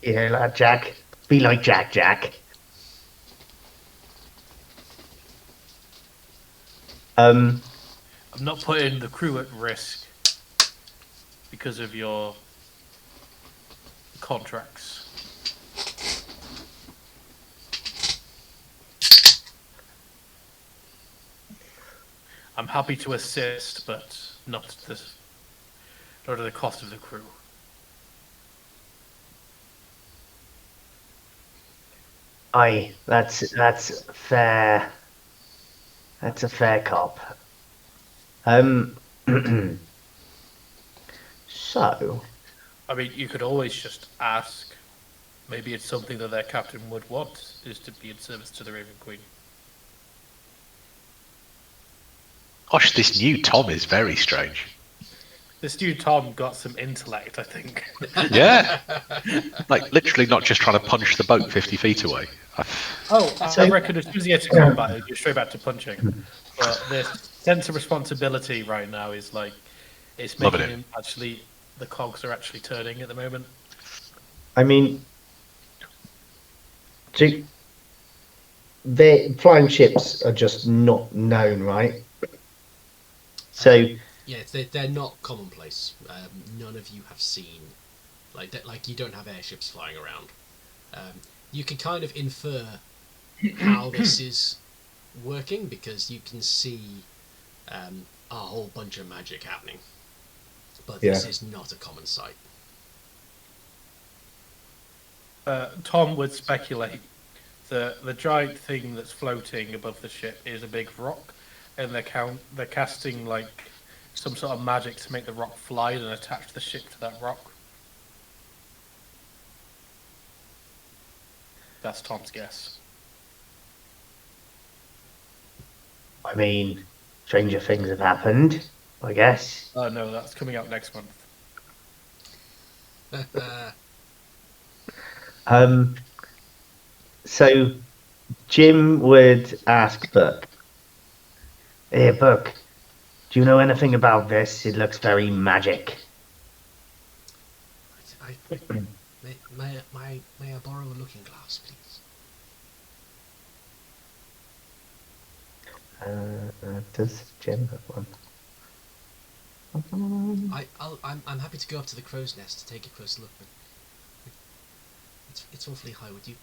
You hear that, Jack? Be like Jack, Jack. I'm not putting the crew at risk because of your contracts. I'm happy to assist, but not at the cost of the crew. Aye, that's fair. That's a fair cop. So, I mean, you could always just ask. Maybe it's something that their captain would want, is to be in service to the Raven Queen. Gosh, this new Tom is very strange. This dude Tom got some intellect, I think. Yeah. Like, literally not just trying to punch the boat 50 feet away. I reckon as soon as he gets to combat, he'll go straight back to punching. But this sense of responsibility right now is like, it's making him actually, the cogs are actually turning at the moment. I mean, the flying ships are just not known, right? So, yeah, they're not commonplace. None of you have seen like you don't have airships flying around. You can kind of infer how this is working because you can see a whole bunch of magic happening, but this is not a common sight. Tom would speculate that the giant thing that's floating above the ship is a big rock, and they're casting like some sort of magic to make the rock fly and attach the ship to that rock. That's Tom's guess. I mean, stranger things have happened, I guess. Oh no, that's coming out next month. So Jim would ask Buck, "Hey, Buck, do you know anything about this? It looks very magic." May I borrow a looking glass, please? Does Jim have one? I'm happy to go up to the crow's nest to take a close look, but it's awfully high. Would you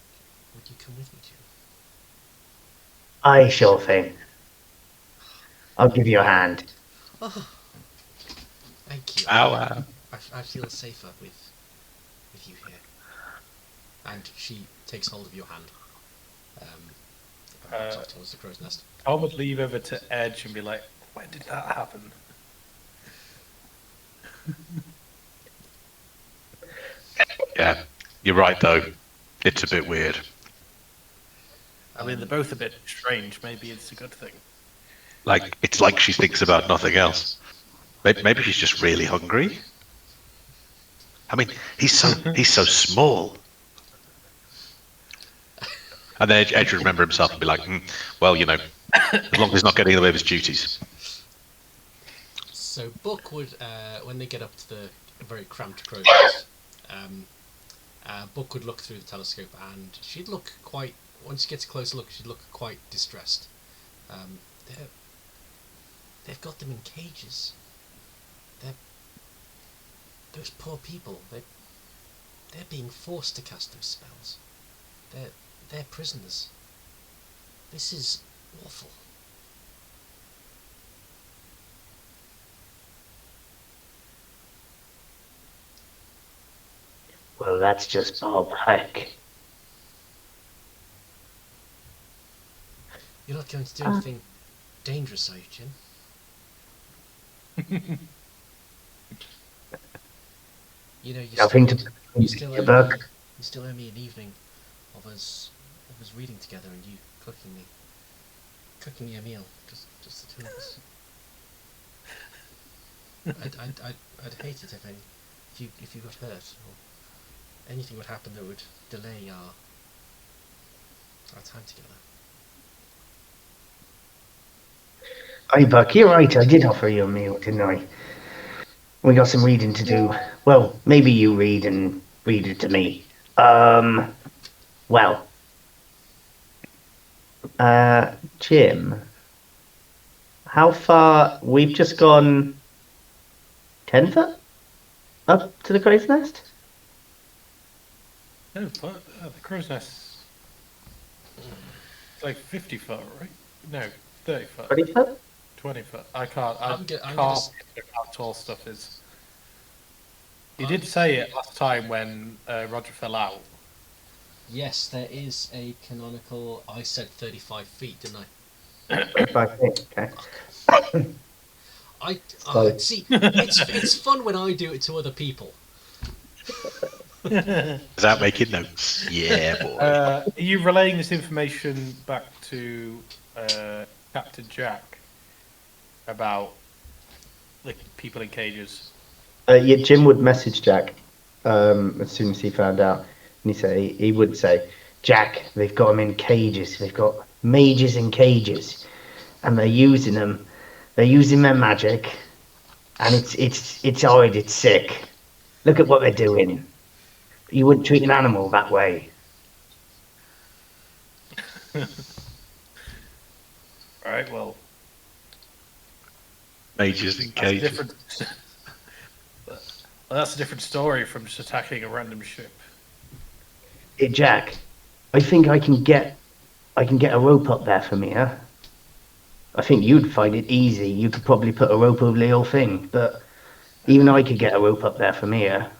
come with me, Jim? Aye, sure thing. I'll give you a hand. Oh, thank you. Ow. I feel safer with you here. And she takes hold of your hand. And walks off towards the crow's nest. Tom would leave over to Edge and be like, "When did that happen?" Yeah, you're right though. It's a bit weird. I mean, they're both a bit strange. Maybe it's a good thing. Like, it's like she thinks about nothing else. Maybe she's just really hungry. I mean, he's so small. And then Edge would remember himself and be like, well, you know, as long as he's not getting in the way of his duties. So Buck would, when they get up to the very cramped crow's nest, Buck would look through the telescope, and she'd look quite. Once she gets a closer look, she'd look quite distressed. They've got them in cages. Those poor people. They're being forced to cast those spells. They're prisoners. This is awful. Well, that's just Bob Heck. You're not going to do anything dangerous, are you, Jim? You know, Nothing to you still owe book. me, you still owe me an evening of us reading together and you cooking me a meal, just the two of us. I'd hate it if you got hurt or anything would happen that would delay our time together. Hey, Buck, you're right. I did offer you a meal, didn't I? We got some reading to do. Well, maybe you read and read it to me. Well, Jim, how far? We've just gone 10 foot up to the crow's nest? No, but the crow's nest. It's like 50 foot, right? No, 30 foot. 20 foot? 20 foot. I can't. I I'm can't gonna picture how tall stuff is. You did say it last time when Roger fell out. Yes, there is a canonical. I said 35 feet, didn't I? 35 feet, okay. See. It's fun when I do it to other people. Without making notes. Yeah, boy. Are you relaying this information back to Captain Jack about the people in cages? Yeah, Jim would message Jack as soon as he found out, and he would say, "Jack, they've got them in cages. They've got mages in cages, and they're using them. They're using their magic, and it's horrid. It's sick. Look at what they're doing. You wouldn't treat an animal that way." Right. Well, Mages in that's a cages. different. Well, that's a different story from just attacking a random ship. Hey, Jack, I think I can get a rope up there from here. I think you'd find it easy. You could probably put a rope over the whole thing, but even I could get a rope up there from here.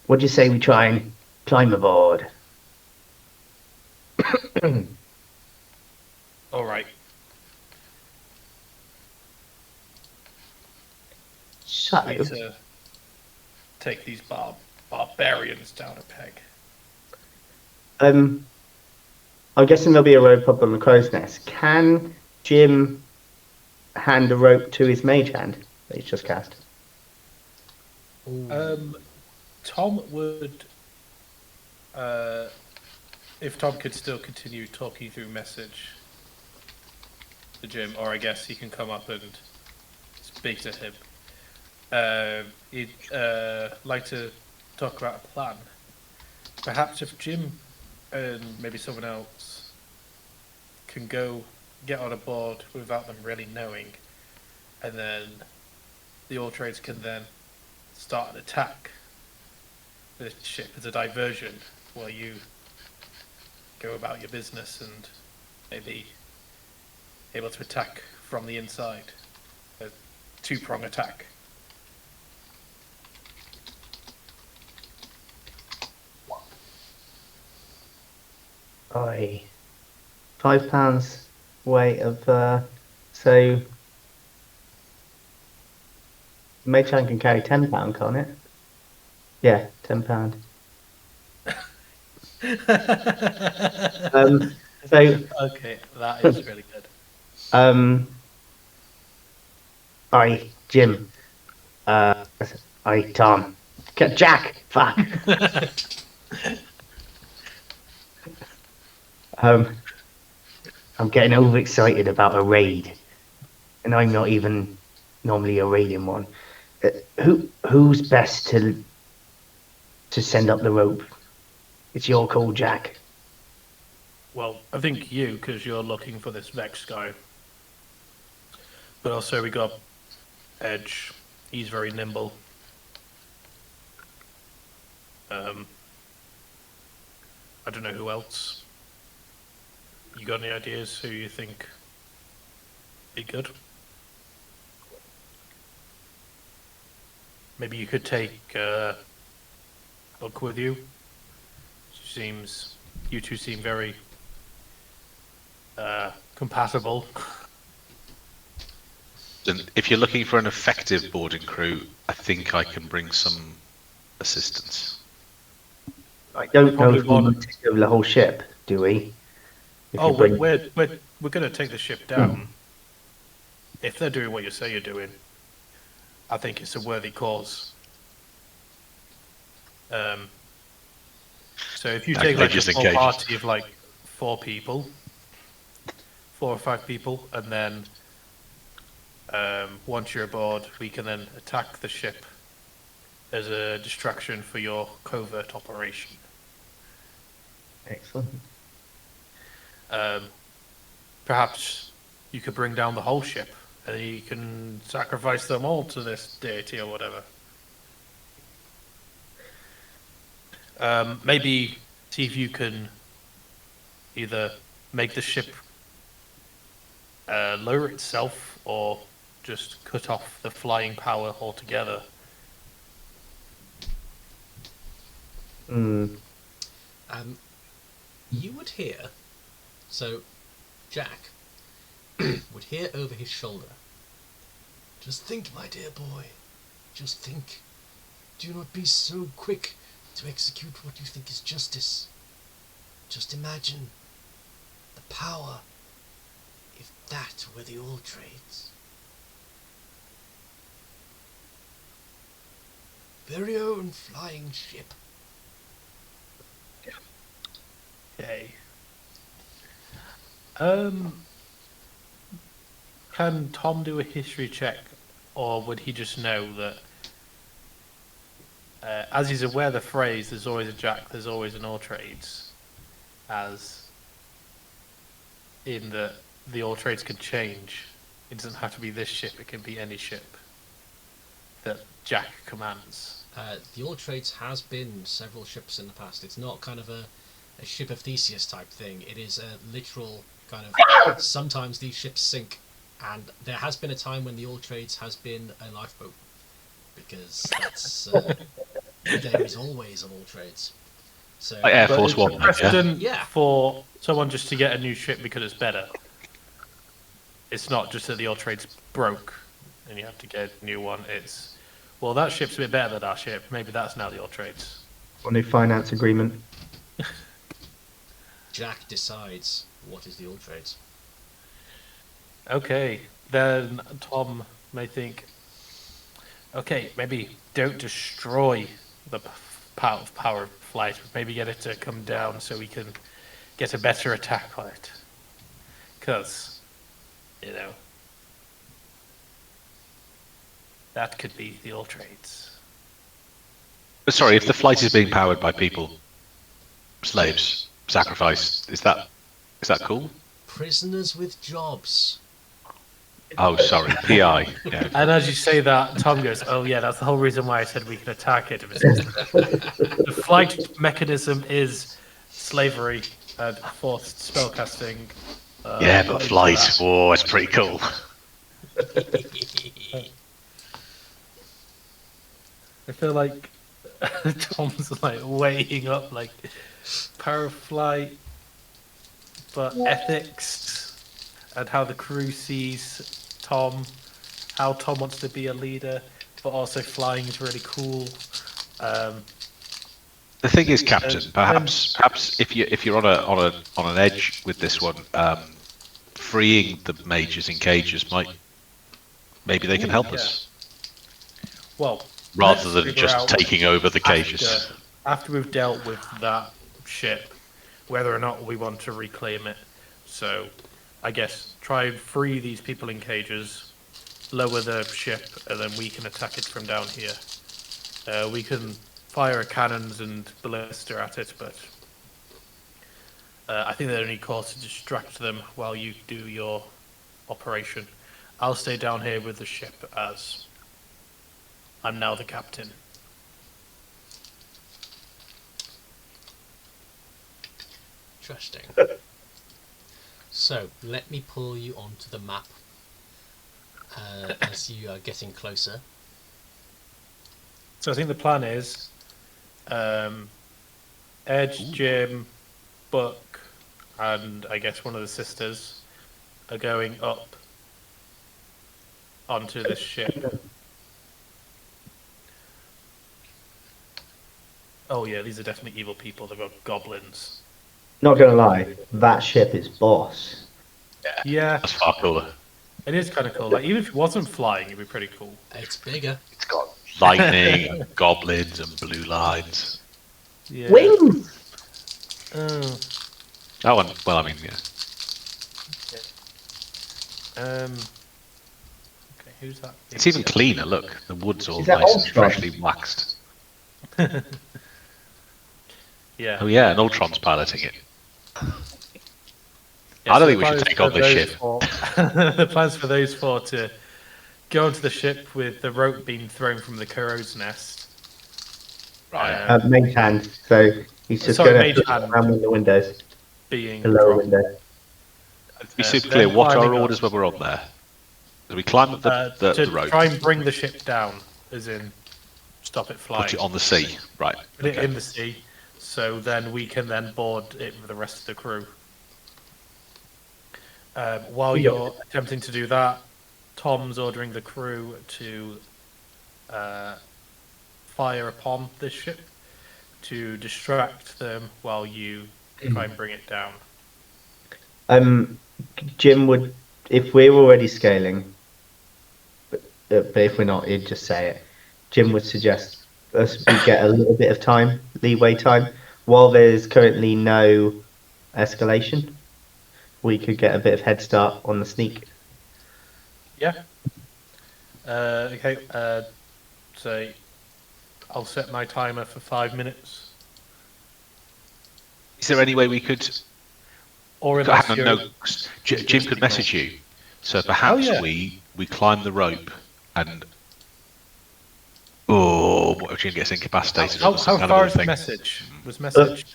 What do you say we try and climb aboard? All right. So, We need to take these barbarians down a peg. I'm guessing there'll be a rope up on the crow's nest. Can Jim hand a rope to his mage hand that he's just cast? Tom would, if Tom could still continue talking through message to Jim, or I guess he can come up and speak to him. He'd like to talk about a plan. Perhaps if Jim and maybe someone else can get on a board without them really knowing, and then the all trades can then start an attack the ship as a diversion while you go about your business and maybe able to attack from the inside. A two-prong attack. Aye. £5 weight of so mage hand can carry £10, can't it? Yeah, £10. So Okay, that is really good. Aye, Jim. Aye, Tom. Jack. Fuck. I'm getting overexcited about a raid, and I'm not even normally a radiant one. Who's best to send up the rope? It's your call, Jack. Well, I think you, because you're looking for this Vex guy. But also we got Edge. He's very nimble. I don't know who else. You got any ideas who you think be good? Maybe you could take Hook with you. You two seem very compatible. And if you're looking for an effective boarding crew, I think I can bring some assistance. I don't know Probably if we one- need to take over the whole ship, do we? If Oh, you bring- we're going to take the ship down. If they're doing what you say you're doing, I think it's a worthy cause. So if you take like a Just small engages. party of like 4 or 5 people, and then once you're aboard, we can then attack the ship as a distraction for your covert operation. Excellent. Perhaps you could bring down the whole ship, and you can sacrifice them all to this deity or whatever. Maybe see if you can either make the ship lower itself or just cut off the flying power altogether. Mm. You would hear, so Jack would hear over his shoulder, "Just think, my dear boy, just think. Do not be so quick to execute what you think is justice. Just imagine the power if that were the all trades. Very own flying ship." Okay. Can Tom do a history check, or would he just know that, as he's aware of the phrase, there's always a Jack, there's always an all trades, as in the all trades can change. It doesn't have to be this ship, it can be any ship that Jack commands. The all trades has been several ships in the past. It's not kind of a ship of Theseus type thing. It is a literal kind of, sometimes these ships sink, and there has been a time when the all trades has been a lifeboat, because that's there is always an all trades. So Like Air But Force it's a One, yeah. precedent Yeah. for someone just to get a new ship because it's better. It's not just that the all trades broke and you have to get a new one. It's, well, that ship's a bit better than our ship. Maybe that's now the all trades. Or new finance agreement. Jack decides what is the all trades. Okay, then Tom may think, okay, maybe don't destroy the power of flight, but maybe get it to come down so we can get a better attack on it. Because, you know, that could be the all trades. But sorry, if the flight is being powered by people, slaves, sacrifice, is that cool? Prisoners with jobs. Oh, sorry, PI. Yeah. And as you say that, Tom goes, oh yeah, that's the whole reason why I said we can attack it. The flight mechanism is slavery and forced spellcasting. Yeah, but flight. Oh, it's pretty cool. I feel like Tom's like weighing up like power of flight, but ethics and how the crew sees Tom, how Tom wants to be a leader, but also flying is really cool. The thing is, Captain, perhaps if you're on an edge with this one, freeing the mages in cages maybe they can help us Well, rather let's than figure just out taking over the cages. After we've dealt with that ship, whether or not we want to reclaim it. So, I guess try and free these people in cages, lower the ship, and then we can attack it from down here. We can fire cannons and ballista at it, but I think they only cause to distract them while you do your operation. I'll stay down here with the ship as I'm now the captain. Interesting. So, let me pull you onto the map as you are getting closer. So I think the plan is Edge, Jim, Buck, and I guess one of the sisters are going up onto this ship. Oh yeah, these are definitely evil people. They've got goblins. Not gonna lie, that ship is boss. Yeah, That's far cooler. it is kind of cool. Like even if it wasn't flying, it'd be pretty cool. It's bigger. It's got lightning and goblins and blue lines. Yeah. Wings! Oh. Oh, and, well, I mean, yeah. Okay, who's that? It's even cleaner. Look, the wood's all Is that nice and Ultron? freshly waxed. Yeah. Oh yeah, and Ultron's piloting it. Yeah, I don't so think we the should plan take is on for this those ship. the plan's for those four to go onto the ship with the rope being thrown from the crow's nest. Right. Mage hand, so he's just Sorry, gonna mage put hand. around with the windows, Being the lower dropped. window. Be super then clear. What are our climbing up. orders when we're on there? Do we climb up To the rope, try and bring the ship down, as in stop it flying. put it on the sea? Right. Put it Okay. in the sea, so then we can then board it with the rest of the crew. While Yeah. you're attempting to do that, Tom's ordering the crew to fire upon this ship to distract them while you try and bring it down. Jim would, if we're already scaling, but if we're not, he'd just say it. Jim would suggest us we get a little bit of time, leeway time, while there's currently no escalation. We could get a bit of head start on the sneak. Yeah. Okay. So I'll set my timer for 5 minutes. Is there any way we could? Or unless Hang on, you're... no. Jim could message you. So perhaps yeah. we climb the rope and. Oh, what if Jim gets incapacitated? How or some kind of far other is the thing? message? Was message...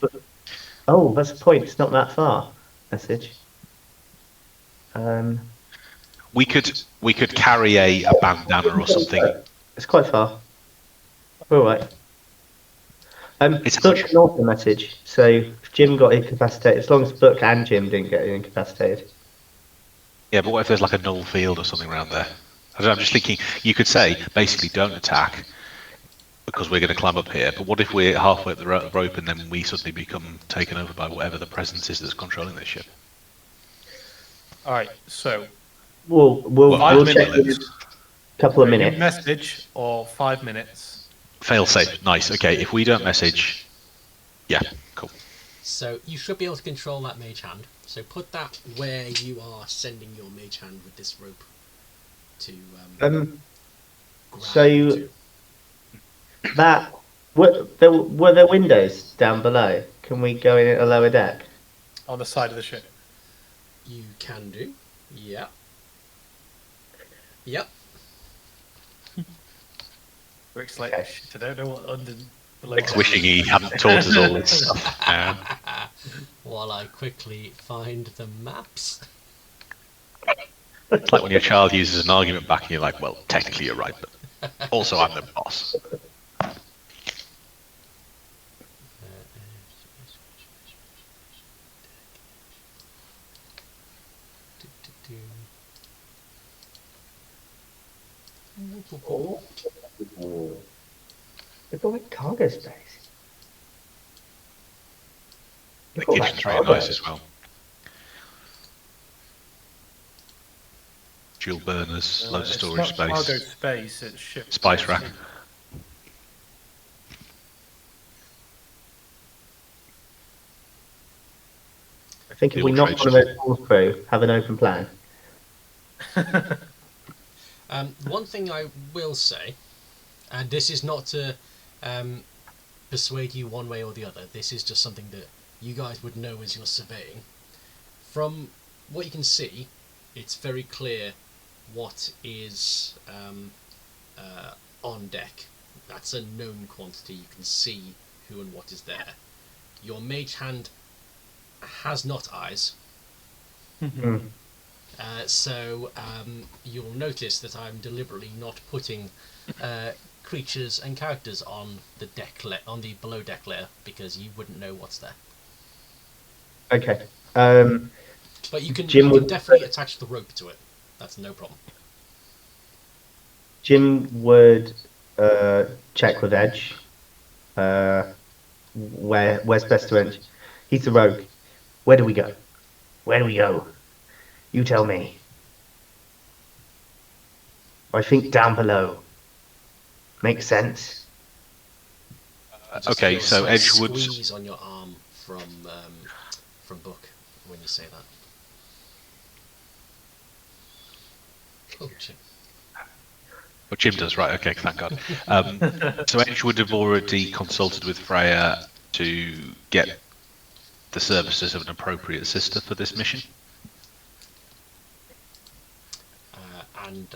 Oh, that's the point. It's not that far. Message. We could carry a bandana or something. It's quite far. We're all right. It's Book much- an author message. So if Jim got incapacitated, as long as Book and Jim didn't get incapacitated. Yeah, but what if there's like a null field or something around there? I don't know, I'm just thinking you could say basically don't attack because we're going to climb up here. But what if we're halfway up the rope and then we suddenly become taken over by whatever the presence is that's controlling this ship? All right, so We'll 5 check in minutes. a couple of You minutes. message or 5 minutes. Fail safe. Nice. Okay, if we don't message, yeah, cool. So you should be able to control that mage hand. So put that where you are sending your mage hand with this rope to grab so to. that were there windows down below? Can we go in at a lower deck? On the side of the ship. You can do. Yeah. Yep. Rick's like, Okay. shit, I don't know what under below. Rick's wishing he hadn't taught us all this stuff. While I quickly find the maps. It's like when your child uses an argument back and you're like, well, technically you're right, but also I'm the boss. We've got like cargo space. The Look at all that kitchen's really cargo. nice as well. Dual burners, loads of It's storage not space, cargo space, it's ship spice space. rack. I think if The we old knock trade one of those doors through, have an open plan. One thing I will say, and this is not to persuade you one way or the other, this is just something that you guys would know as you're surveying. From what you can see, it's very clear what is on deck. That's a known quantity. You can see who and what is there. Your mage hand has not eyes. So you'll notice that I'm deliberately not putting creatures and characters on the on the below deck layer, because you wouldn't know what's there. Okay. But you can, Jim would definitely attach the rope to it. That's no problem. Jim would check with Edge. Where's best to enter? He's the rogue. Where do we go? Where do we go? You tell me. I think down below. Makes sense. Just Okay, feel a so slight Edge would. squeeze on your arm from Book when you say that. Oh, Jim. Well, Jim does, right? Okay, thank God. So Edge would have already consulted with Freya to get the services of an appropriate sister for this mission. And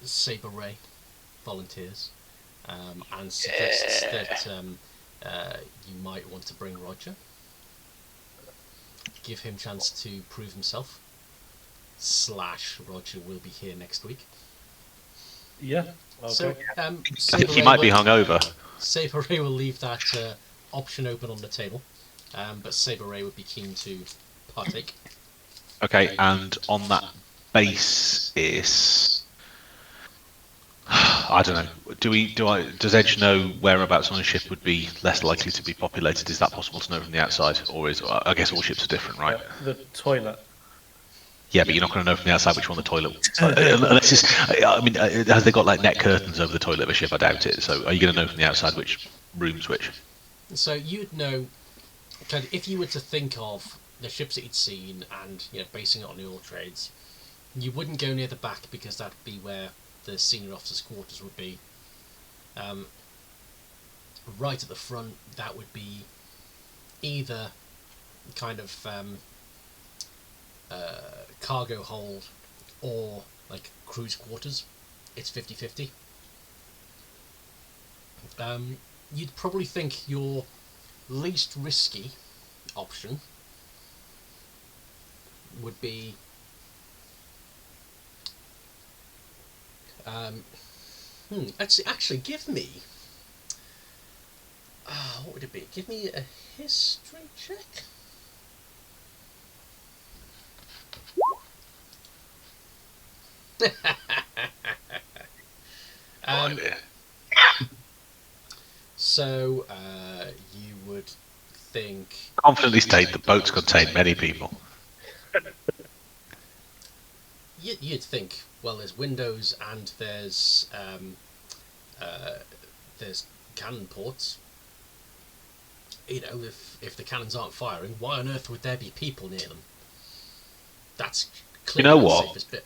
Saber Ray volunteers and suggests that you might want to bring Roger. Give him chance to prove himself. / Roger will be here next week. Yeah. Okay. So I think he might be hungover. Saber Ray will leave that option open on the table, but Saber Ray would be keen to partake. Okay, and on that basis, I don't know. Does Edge know whereabouts on a ship would be less likely to be populated? Is that possible to know from the outside, or is I guess all ships are different, right? The toilet. Yeah, but you're not going to know from the outside which one the toilet. Unless it's, I mean, has they got like net curtains over the toilet of a ship? I doubt it. So, are you going to know from the outside which room's which? So you'd know, kind of, if you were to think of the ships that you'd seen and basing it on the oil trades, you wouldn't go near the back because that'd be where the senior officers' quarters would be. Right at the front, that would be either kind of cargo hold or like crew's quarters. It's 50-50. You'd probably think your least risky option would be actually give me what would it be? Give me a history check. So you would think Confidently state the boats contain many people. you'd think, well, there's windows and there's cannon ports. If the cannons aren't firing, why on earth would there be people near them? That's clearly the safest bit.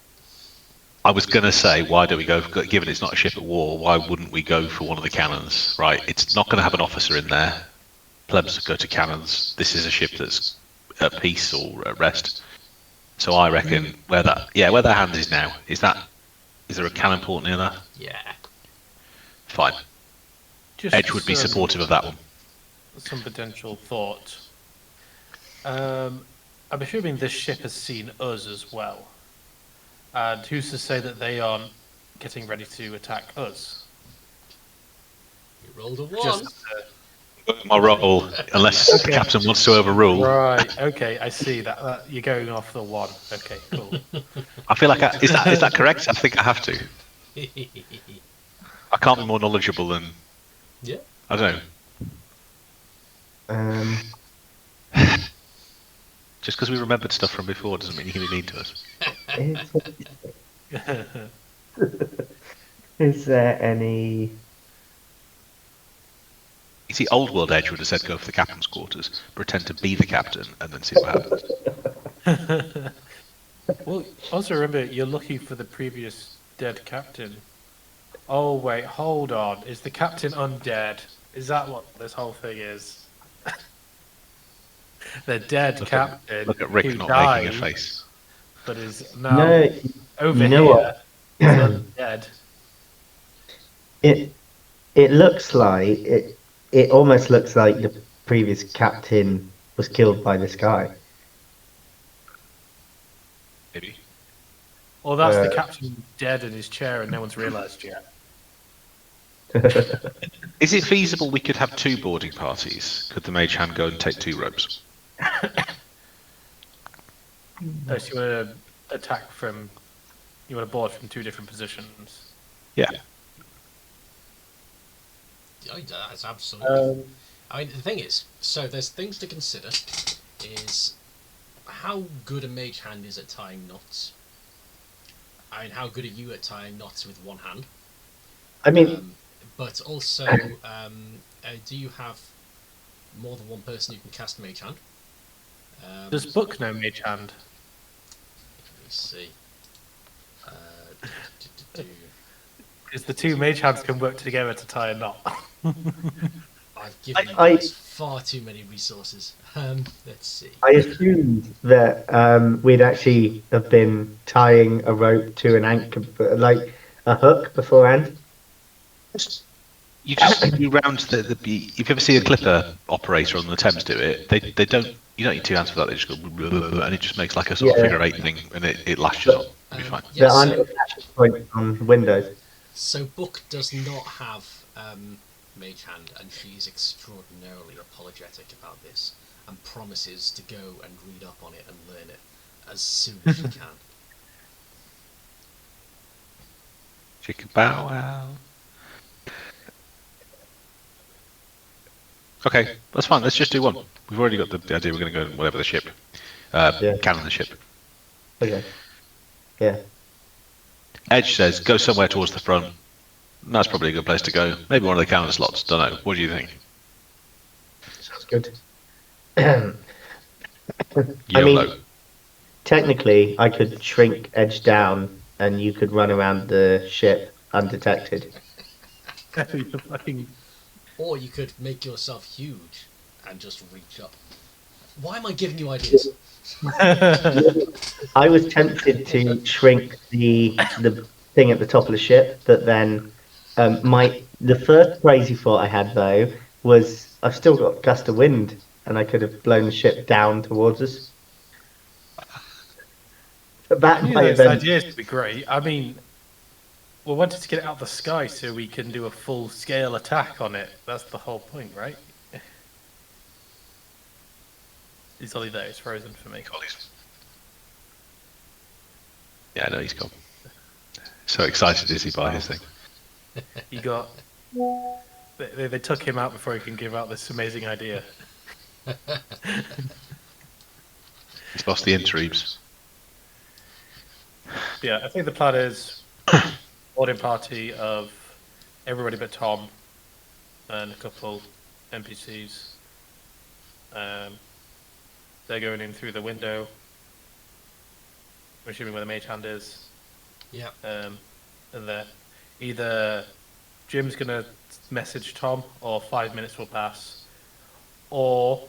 I was going to say, why don't we go, given it's not a ship at war, why wouldn't we go for one of the cannons, right? It's not going to have an officer in there. Plebs go to cannons. This is a ship that's at peace or at rest. So I reckon where that hand is now, is there a cannon port near there? Yeah. Fine. Just Edge would be supportive of that one. Some potential thought. I'm assuming this ship has seen us as well. And who's to say that they aren't getting ready to attack us? You rolled a 1. My roll, unless the captain wants to overrule. Right. Okay, I see that. You're going off the 1. Okay, cool. I feel like is that correct? I think I have to. I can't be more knowledgeable than. Yeah. I don't know. Just because we remembered stuff from before doesn't mean you can be mean to us. Is there any? You see, Old World Edge would have said go for the captain's quarters, pretend to be the captain, and then see what happens. Well, also remember, you're looking for the previous dead captain. Oh, wait, hold on. Is the captain undead? Is that what this whole thing is? The dead Look at captain Rick who not making a died, face. but is now No, over you know here, is what? undead. it it looks like it almost looks like the previous captain was killed by this guy. Maybe. Or that's Uh, the captain dead in his chair and no one's realised yet. Is it feasible we could have 2 boarding parties? Could the mage hand go and take 2 ropes? So you want to attack from, you want to board from 2 different positions. Yeah. Oh, that's absolutely. Um, I mean, the thing is, so there's things to consider. Is how good a mage hand is at tying knots. I mean, how good are you at tying knots with one hand? I mean, But also, do you have more than one person who can cast mage hand? does Book know Mage Hand? Let me see. Uh, do, do, do, do. Because the 2 Mage Hands can work together to tie a knot. I've given you I- guys far too many resources. Let's see. I assumed that we'd actually have been tying a rope to an anchor, like a hook beforehand. You just you round the if you ever see a clipper operator on the Thames do it, they don't you don't need 2 hands for that. They just go blah, blah, blah, and it just makes like a sort of Yeah. figure 8 thing, and it lashes on. It'll be fine. Yeah, There aren't so, attachment points on windows. so Book does not have mage hand, and she's extraordinarily apologetic about this, and promises to go and read up on it and learn it as soon as she can. Chicken bow wow. Okay, that's fine. Let's just do 1. We've already got the idea. We're going to go in whatever the ship, Yeah. cannon the ship. Okay. Yeah. Edge says go somewhere towards the front. That's probably a good place to go. Maybe one of the cannon slots. Don't know. What do you think? Sounds good. YOLO. Technically, I could shrink Edge down and you could run around the ship undetected. You're fucking... Or you could make yourself huge and just reach up. Why am I giving you ideas? I was tempted to shrink the thing at the top of the ship, but then the first crazy thought I had though was I've still got gust of wind and I could have blown the ship down towards us. But that might have Those been ideas would be great. I mean, we wanted to get it out of the sky so we can do a full-scale attack on it. That's the whole point, right? He's only there. It's frozen for me. Yeah, no, he's gone. So excited is he by his thing? He got... They took him out before he can give out this amazing idea. He's lost the intrigues. Yeah, I think the plan is boarding party of everybody but Tom and a couple NPCs. They're going in through the window. I'm assuming where the mage hand is. Yeah. And then either Jim's gonna message Tom, or 5 minutes will pass, or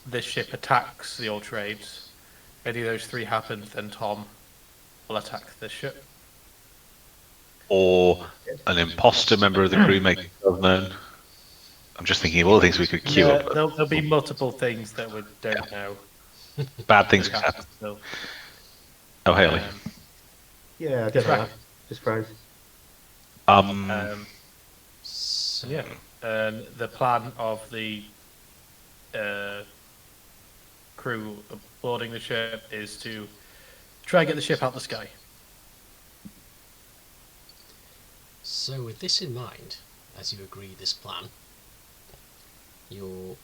this ship attacks the old trades. If any of those 3 happen, then Tom will attack the ship. Or an imposter member of the crew make themselves known. I'm just thinking of all the things we could queue Yeah, up. there'll be multiple things that we don't know. Bad things could happen. Still. Oh, Haley. yeah, I don't know. Just froze. So, Yeah, and the plan of the crew boarding the ship is to try and get the ship out the sky. So with this in mind, as you agree this plan, you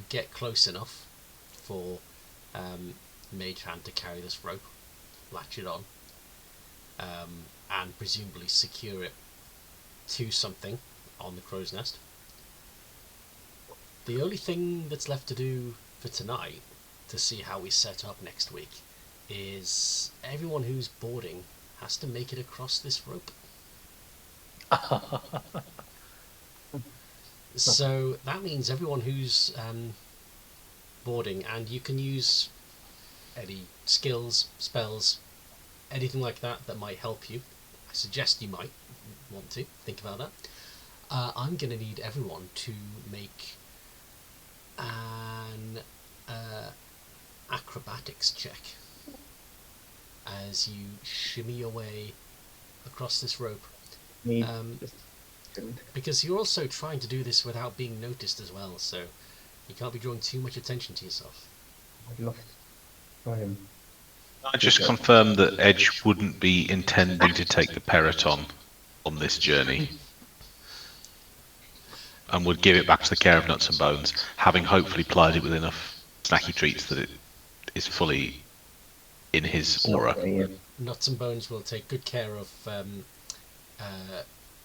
get close enough for Mage Hand to carry this rope, latch it on, and presumably secure it to something on the crow's nest. The only thing that's left to do for tonight, to see how we set up next week, is everyone who's boarding has to make it across this rope. So that means everyone who's boarding, and you can use any skills, spells, anything like that might help you. I suggest you might want to think about that. I'm going to need everyone to make an acrobatics check as you shimmy your way across this rope. Because you're also trying to do this without being noticed as well, so you can't be drawing too much attention to yourself. I just confirm that Edge wouldn't be intending to take the Periton on this journey, and would give it back to the care of Nuts and Bones, having hopefully plied it with enough snacky treats that it is fully in his aura. Nuts and Bones will take good care of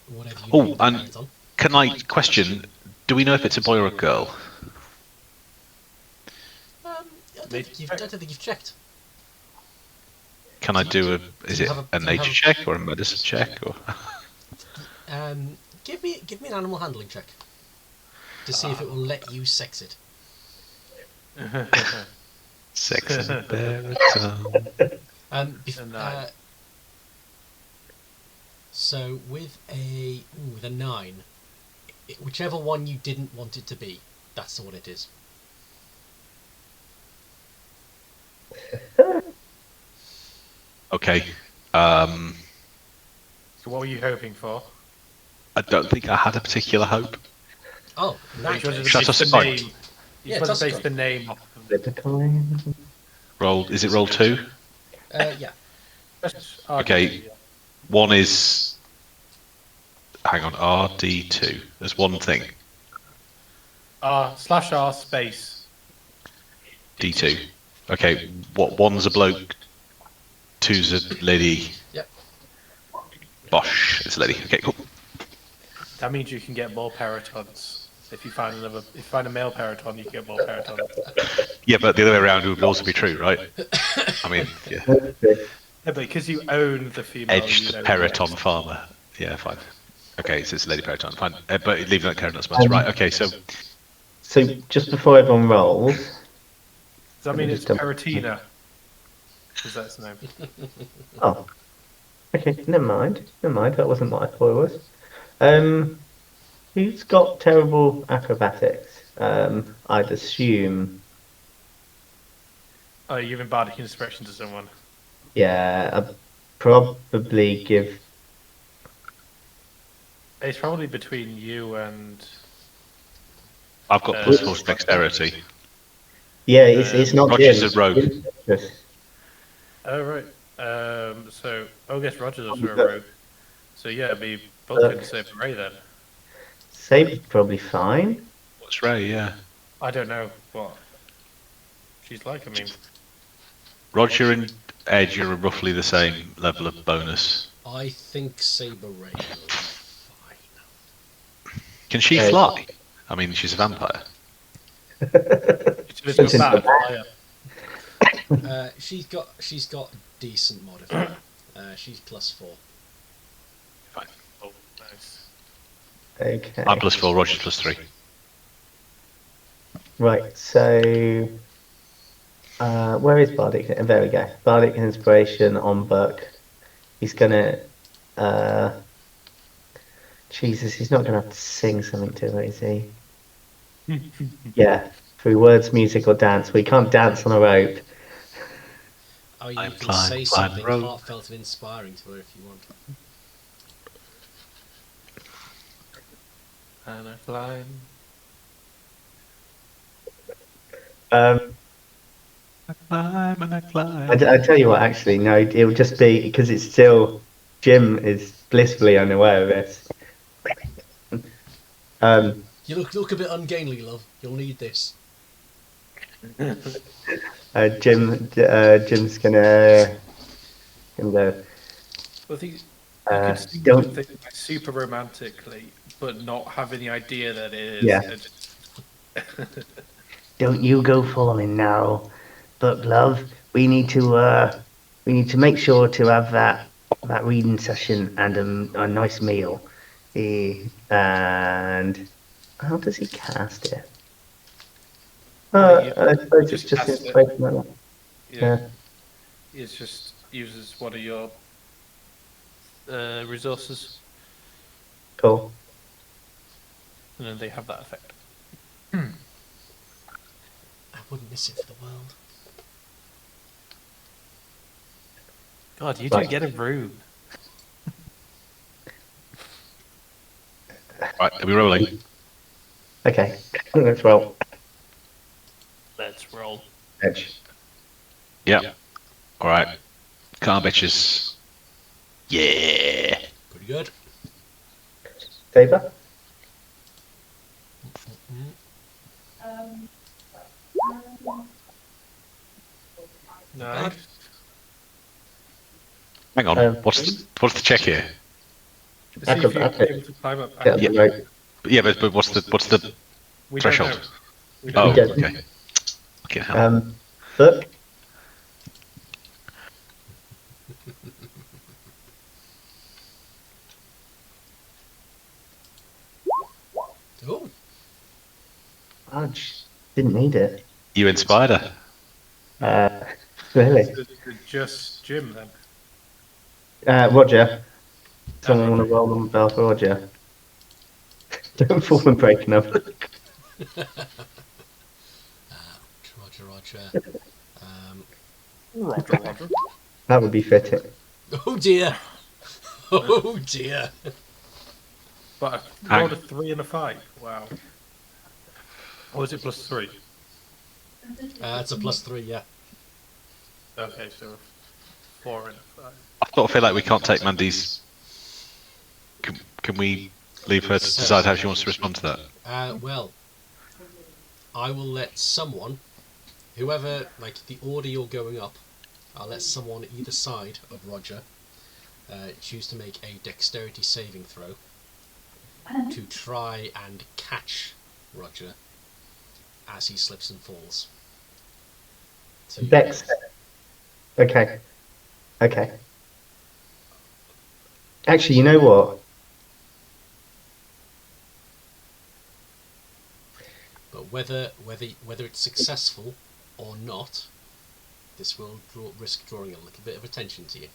whatever you Oh, need and on. can I question, do we know if it's a boy or a girl? I don't think you've checked. Can I do is it a nature check or a medicine check? Or Give me an animal handling check to see if it will let you sex it. Sex and baritone. So with a 9, whichever one you didn't want it to be, that's what it is. Okay. So what were you hoping for? I don't think I had a particular hope. Oh, in that case, Shut us the a name. You're supposed to base the name off of the Roll. Is it roll 2? yeah. Okay. One is. Hang on. RD2. There's one thing. /R space D2. Okay. What? One's a bloke. Two's a lady. Yep. Bosh. It's a lady. Okay. Cool. That means you can get more Peritons. If you find a male Periton, you can get more Peritons. Yeah, but the other way around would also be true, right? I mean, yeah. Yeah, but because you own the female, Edge the Periton farmer. Yeah, fine. Okay, so it's a lady Periton. Fine. But leave that Karen not right. Okay, so just before everyone rolls, Does that mean it's Peritina? Is that its name? Oh, okay. Never mind. That wasn't what I thought it was. Who's got terrible acrobatics? I'd assume. Oh, you're giving bardic inspiration to someone. Yeah, I'd probably give. It's probably between you and. I've got +4 dexterity. Yeah, it's not Roger's Jim. a rogue. Oh right. So I guess Roger's also a rogue. So yeah, it'd be both good to save Ray then. Sabre's probably fine. What's Ray? Yeah. I don't know what she's like. I mean, Roger and Edge are roughly the same level of bonus. I think Saber Ray will be fine. Can she fly? I mean, she's a vampire. She's got decent modifier. She's +4. Fine. oh, nice. Okay. I'm +4. Roger's +3. Right. So, where is Bardic? There we go. Bardic inspiration on Buck. He's gonna. Jesus, he's not gonna have to sing something to it, is he? Yeah, through words, music, or dance. We can't dance on a rope. Oh, you can say something heartfelt and inspiring to her if you want. And I climb. I climb. I tell you what, actually, no, it'll just be because it's still Jim is blissfully unaware of this. You look a bit ungainly, love. You'll need this. Jim's gonna go. Well, you could sing don't- something like super romantically, but not have any idea that it is. Yeah. Don't you go falling now, but love, we need to make sure to have that reading session and a nice meal. And how does he cast it? I suppose it's just cast it. inspiration like that. Yeah. It just uses one of your resources, Cool. and then they have that effect. I wouldn't miss it for the world. God, you Right. do get a rune. Right, are we rolling? Okay. Let's roll. Let's roll. Edge. Yeah. All right. Car bitches. Yeah. Pretty good. Saber. Nice. Hang on. What's the check here? To see if you're Acrobatic. able to climb up. Get the rope. Yeah, but what's the We don't threshold? know. We Oh, don't know. don't. okay. Fucking hell. Foot. Oh, Fudge. Didn't need it. You inspired her. Really? Just Jim then. Roger. Someone Roger. want to roll on the bell for Roger? Don't fall and break them. Roger. Roger. That would be fitting. Oh dear. Oh dear. But I rolled a 3 and a 5. Wow. Or was it +3? It's a +3, yeah. Okay, so 4 and a 5. I sort of feel like we can't take Mandy's. Can we leave her to decide how she wants to respond to that? Well, I will let someone, whoever, like the order you're going up, I'll let someone either side of Roger choose to make a dexterity saving throw to try and catch Roger as he slips and falls. Dex. Okay. Actually, you know what? But whether it's successful or not, this will risk drawing a little bit of attention to you.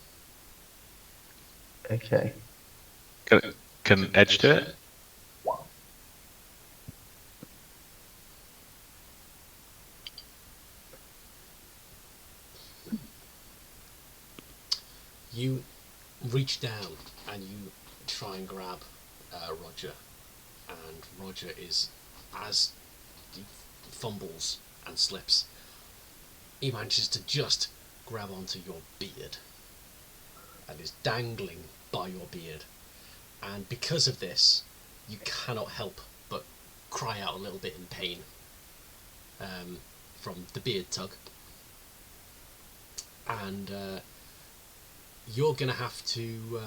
Okay. Can Edge do it? You reach down and you try and grab Roger, and Roger is, as he fumbles and slips, he manages to just grab onto your beard and is dangling by your beard, and because of this you cannot help but cry out a little bit in pain from the beard tug, and you're gonna have to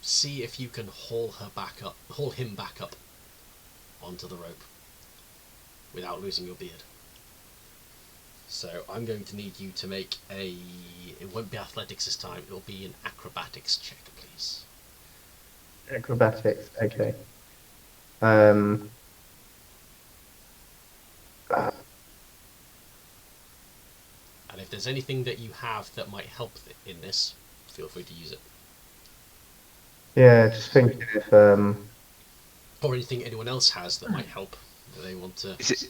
see if you can haul him back up onto the rope without losing your beard. So I'm going to need you to make it won't be athletics this time, it'll be an acrobatics check, please. Acrobatics. Okay. And if there's anything that you have that might help in this, feel free to use it. Yeah, just thinking if Or anything anyone else has that might help, that they want to assist.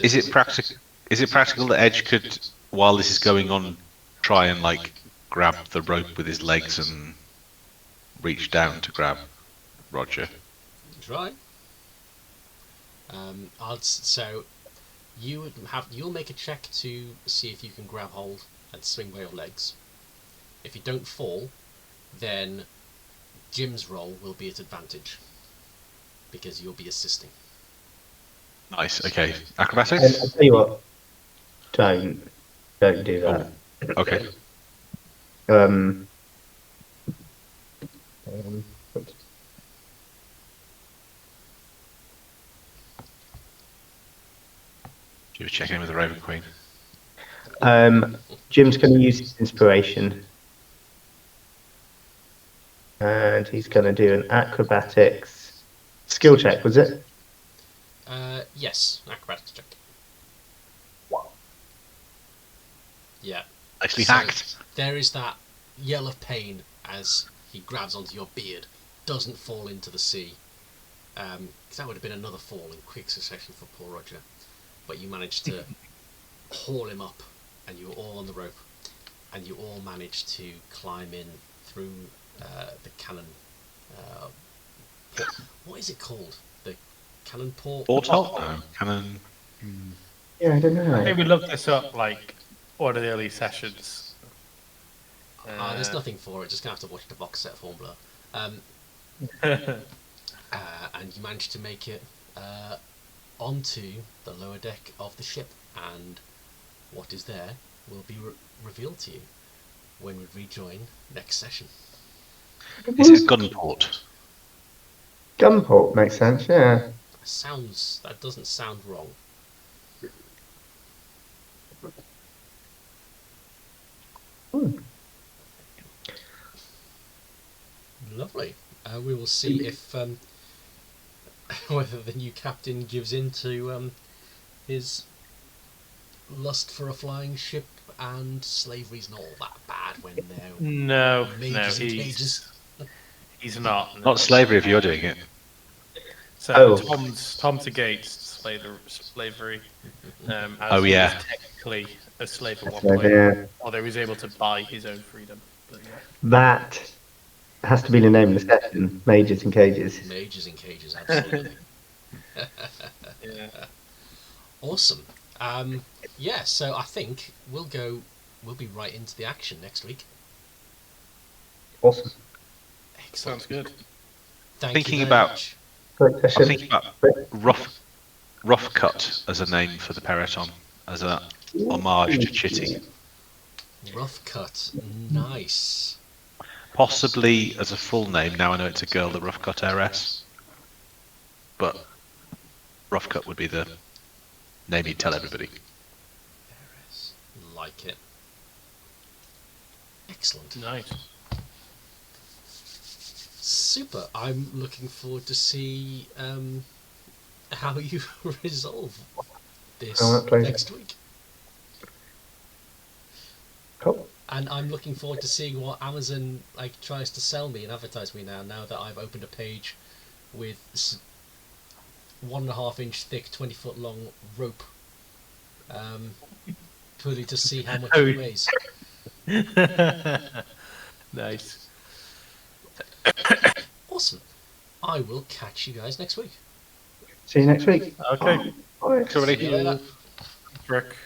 Is it practical? Is it practical that Edge could, while this is going on, try and like grab the rope with his legs and reach down to grab Roger? Try. So you'll make a check to see if you can grab hold and swing by your legs. If you don't fall, then Jim's roll will be at advantage because you'll be assisting. Nice. Okay. and Acrobatics. I'll tell you what. Don't do that. Okay. She was checking in with the Raven Queen. Jim's going to use his inspiration. And he's going to do an acrobatics skill check, was it? Yes, acrobatics check. Yeah. Actually So hacked. there is that yell of pain as he grabs onto your beard, doesn't fall into the sea. 'Cause that would have been another fall in quick succession for poor Roger. But you managed to haul him up, and you were all on the rope, and you all managed to climb in through the cannon. What is it called? The cannon port? Porthole? No. Cannon. Yeah, I don't know. Maybe look this up like one of the early sessions. There's nothing for it. Just gonna have to watch the box set of Hornblower. And you managed to make it onto the lower deck of the ship, and what is there will be revealed to you when we rejoin next session. Is it Gunport? Gunport makes sense, yeah. That doesn't sound wrong. Lovely. We will see if whether the new captain gives in to his lust for a flying ship, and slavery's not all that bad when they're No, mages and cages. he's not. Not slavery if you're doing it. So Tom's against slavery. As he was technically a slave at one point, although he was able to buy his own freedom. But, yeah. That has to be the name of the session, Mages and Cages. Mages and cages, absolutely. Yeah. Awesome. Yeah, so I think we'll be right into the action next week. Awesome. Excellent. Sounds good. Thank you very About- much. Great I'm session. thinking about rough cut as a name for the Peloton, as a homage to Chitty. Rough cut. Nice. Possibly as a full name. Now I know it's a girl, the rough cut heiress. But rough cut would be the name you'd tell everybody. Like it. Excellent. Nice. Super. I'm looking forward to see how you resolve this next week. Cool. And I'm looking forward to seeing what Amazon tries to sell me and advertise me now that I've opened a page with 1.5 inch thick, 20-foot long rope. Purely to see how much it weighs. Nice. Awesome. I will catch you guys next week. See you next week. Okay. Bye. See you later. Brooke.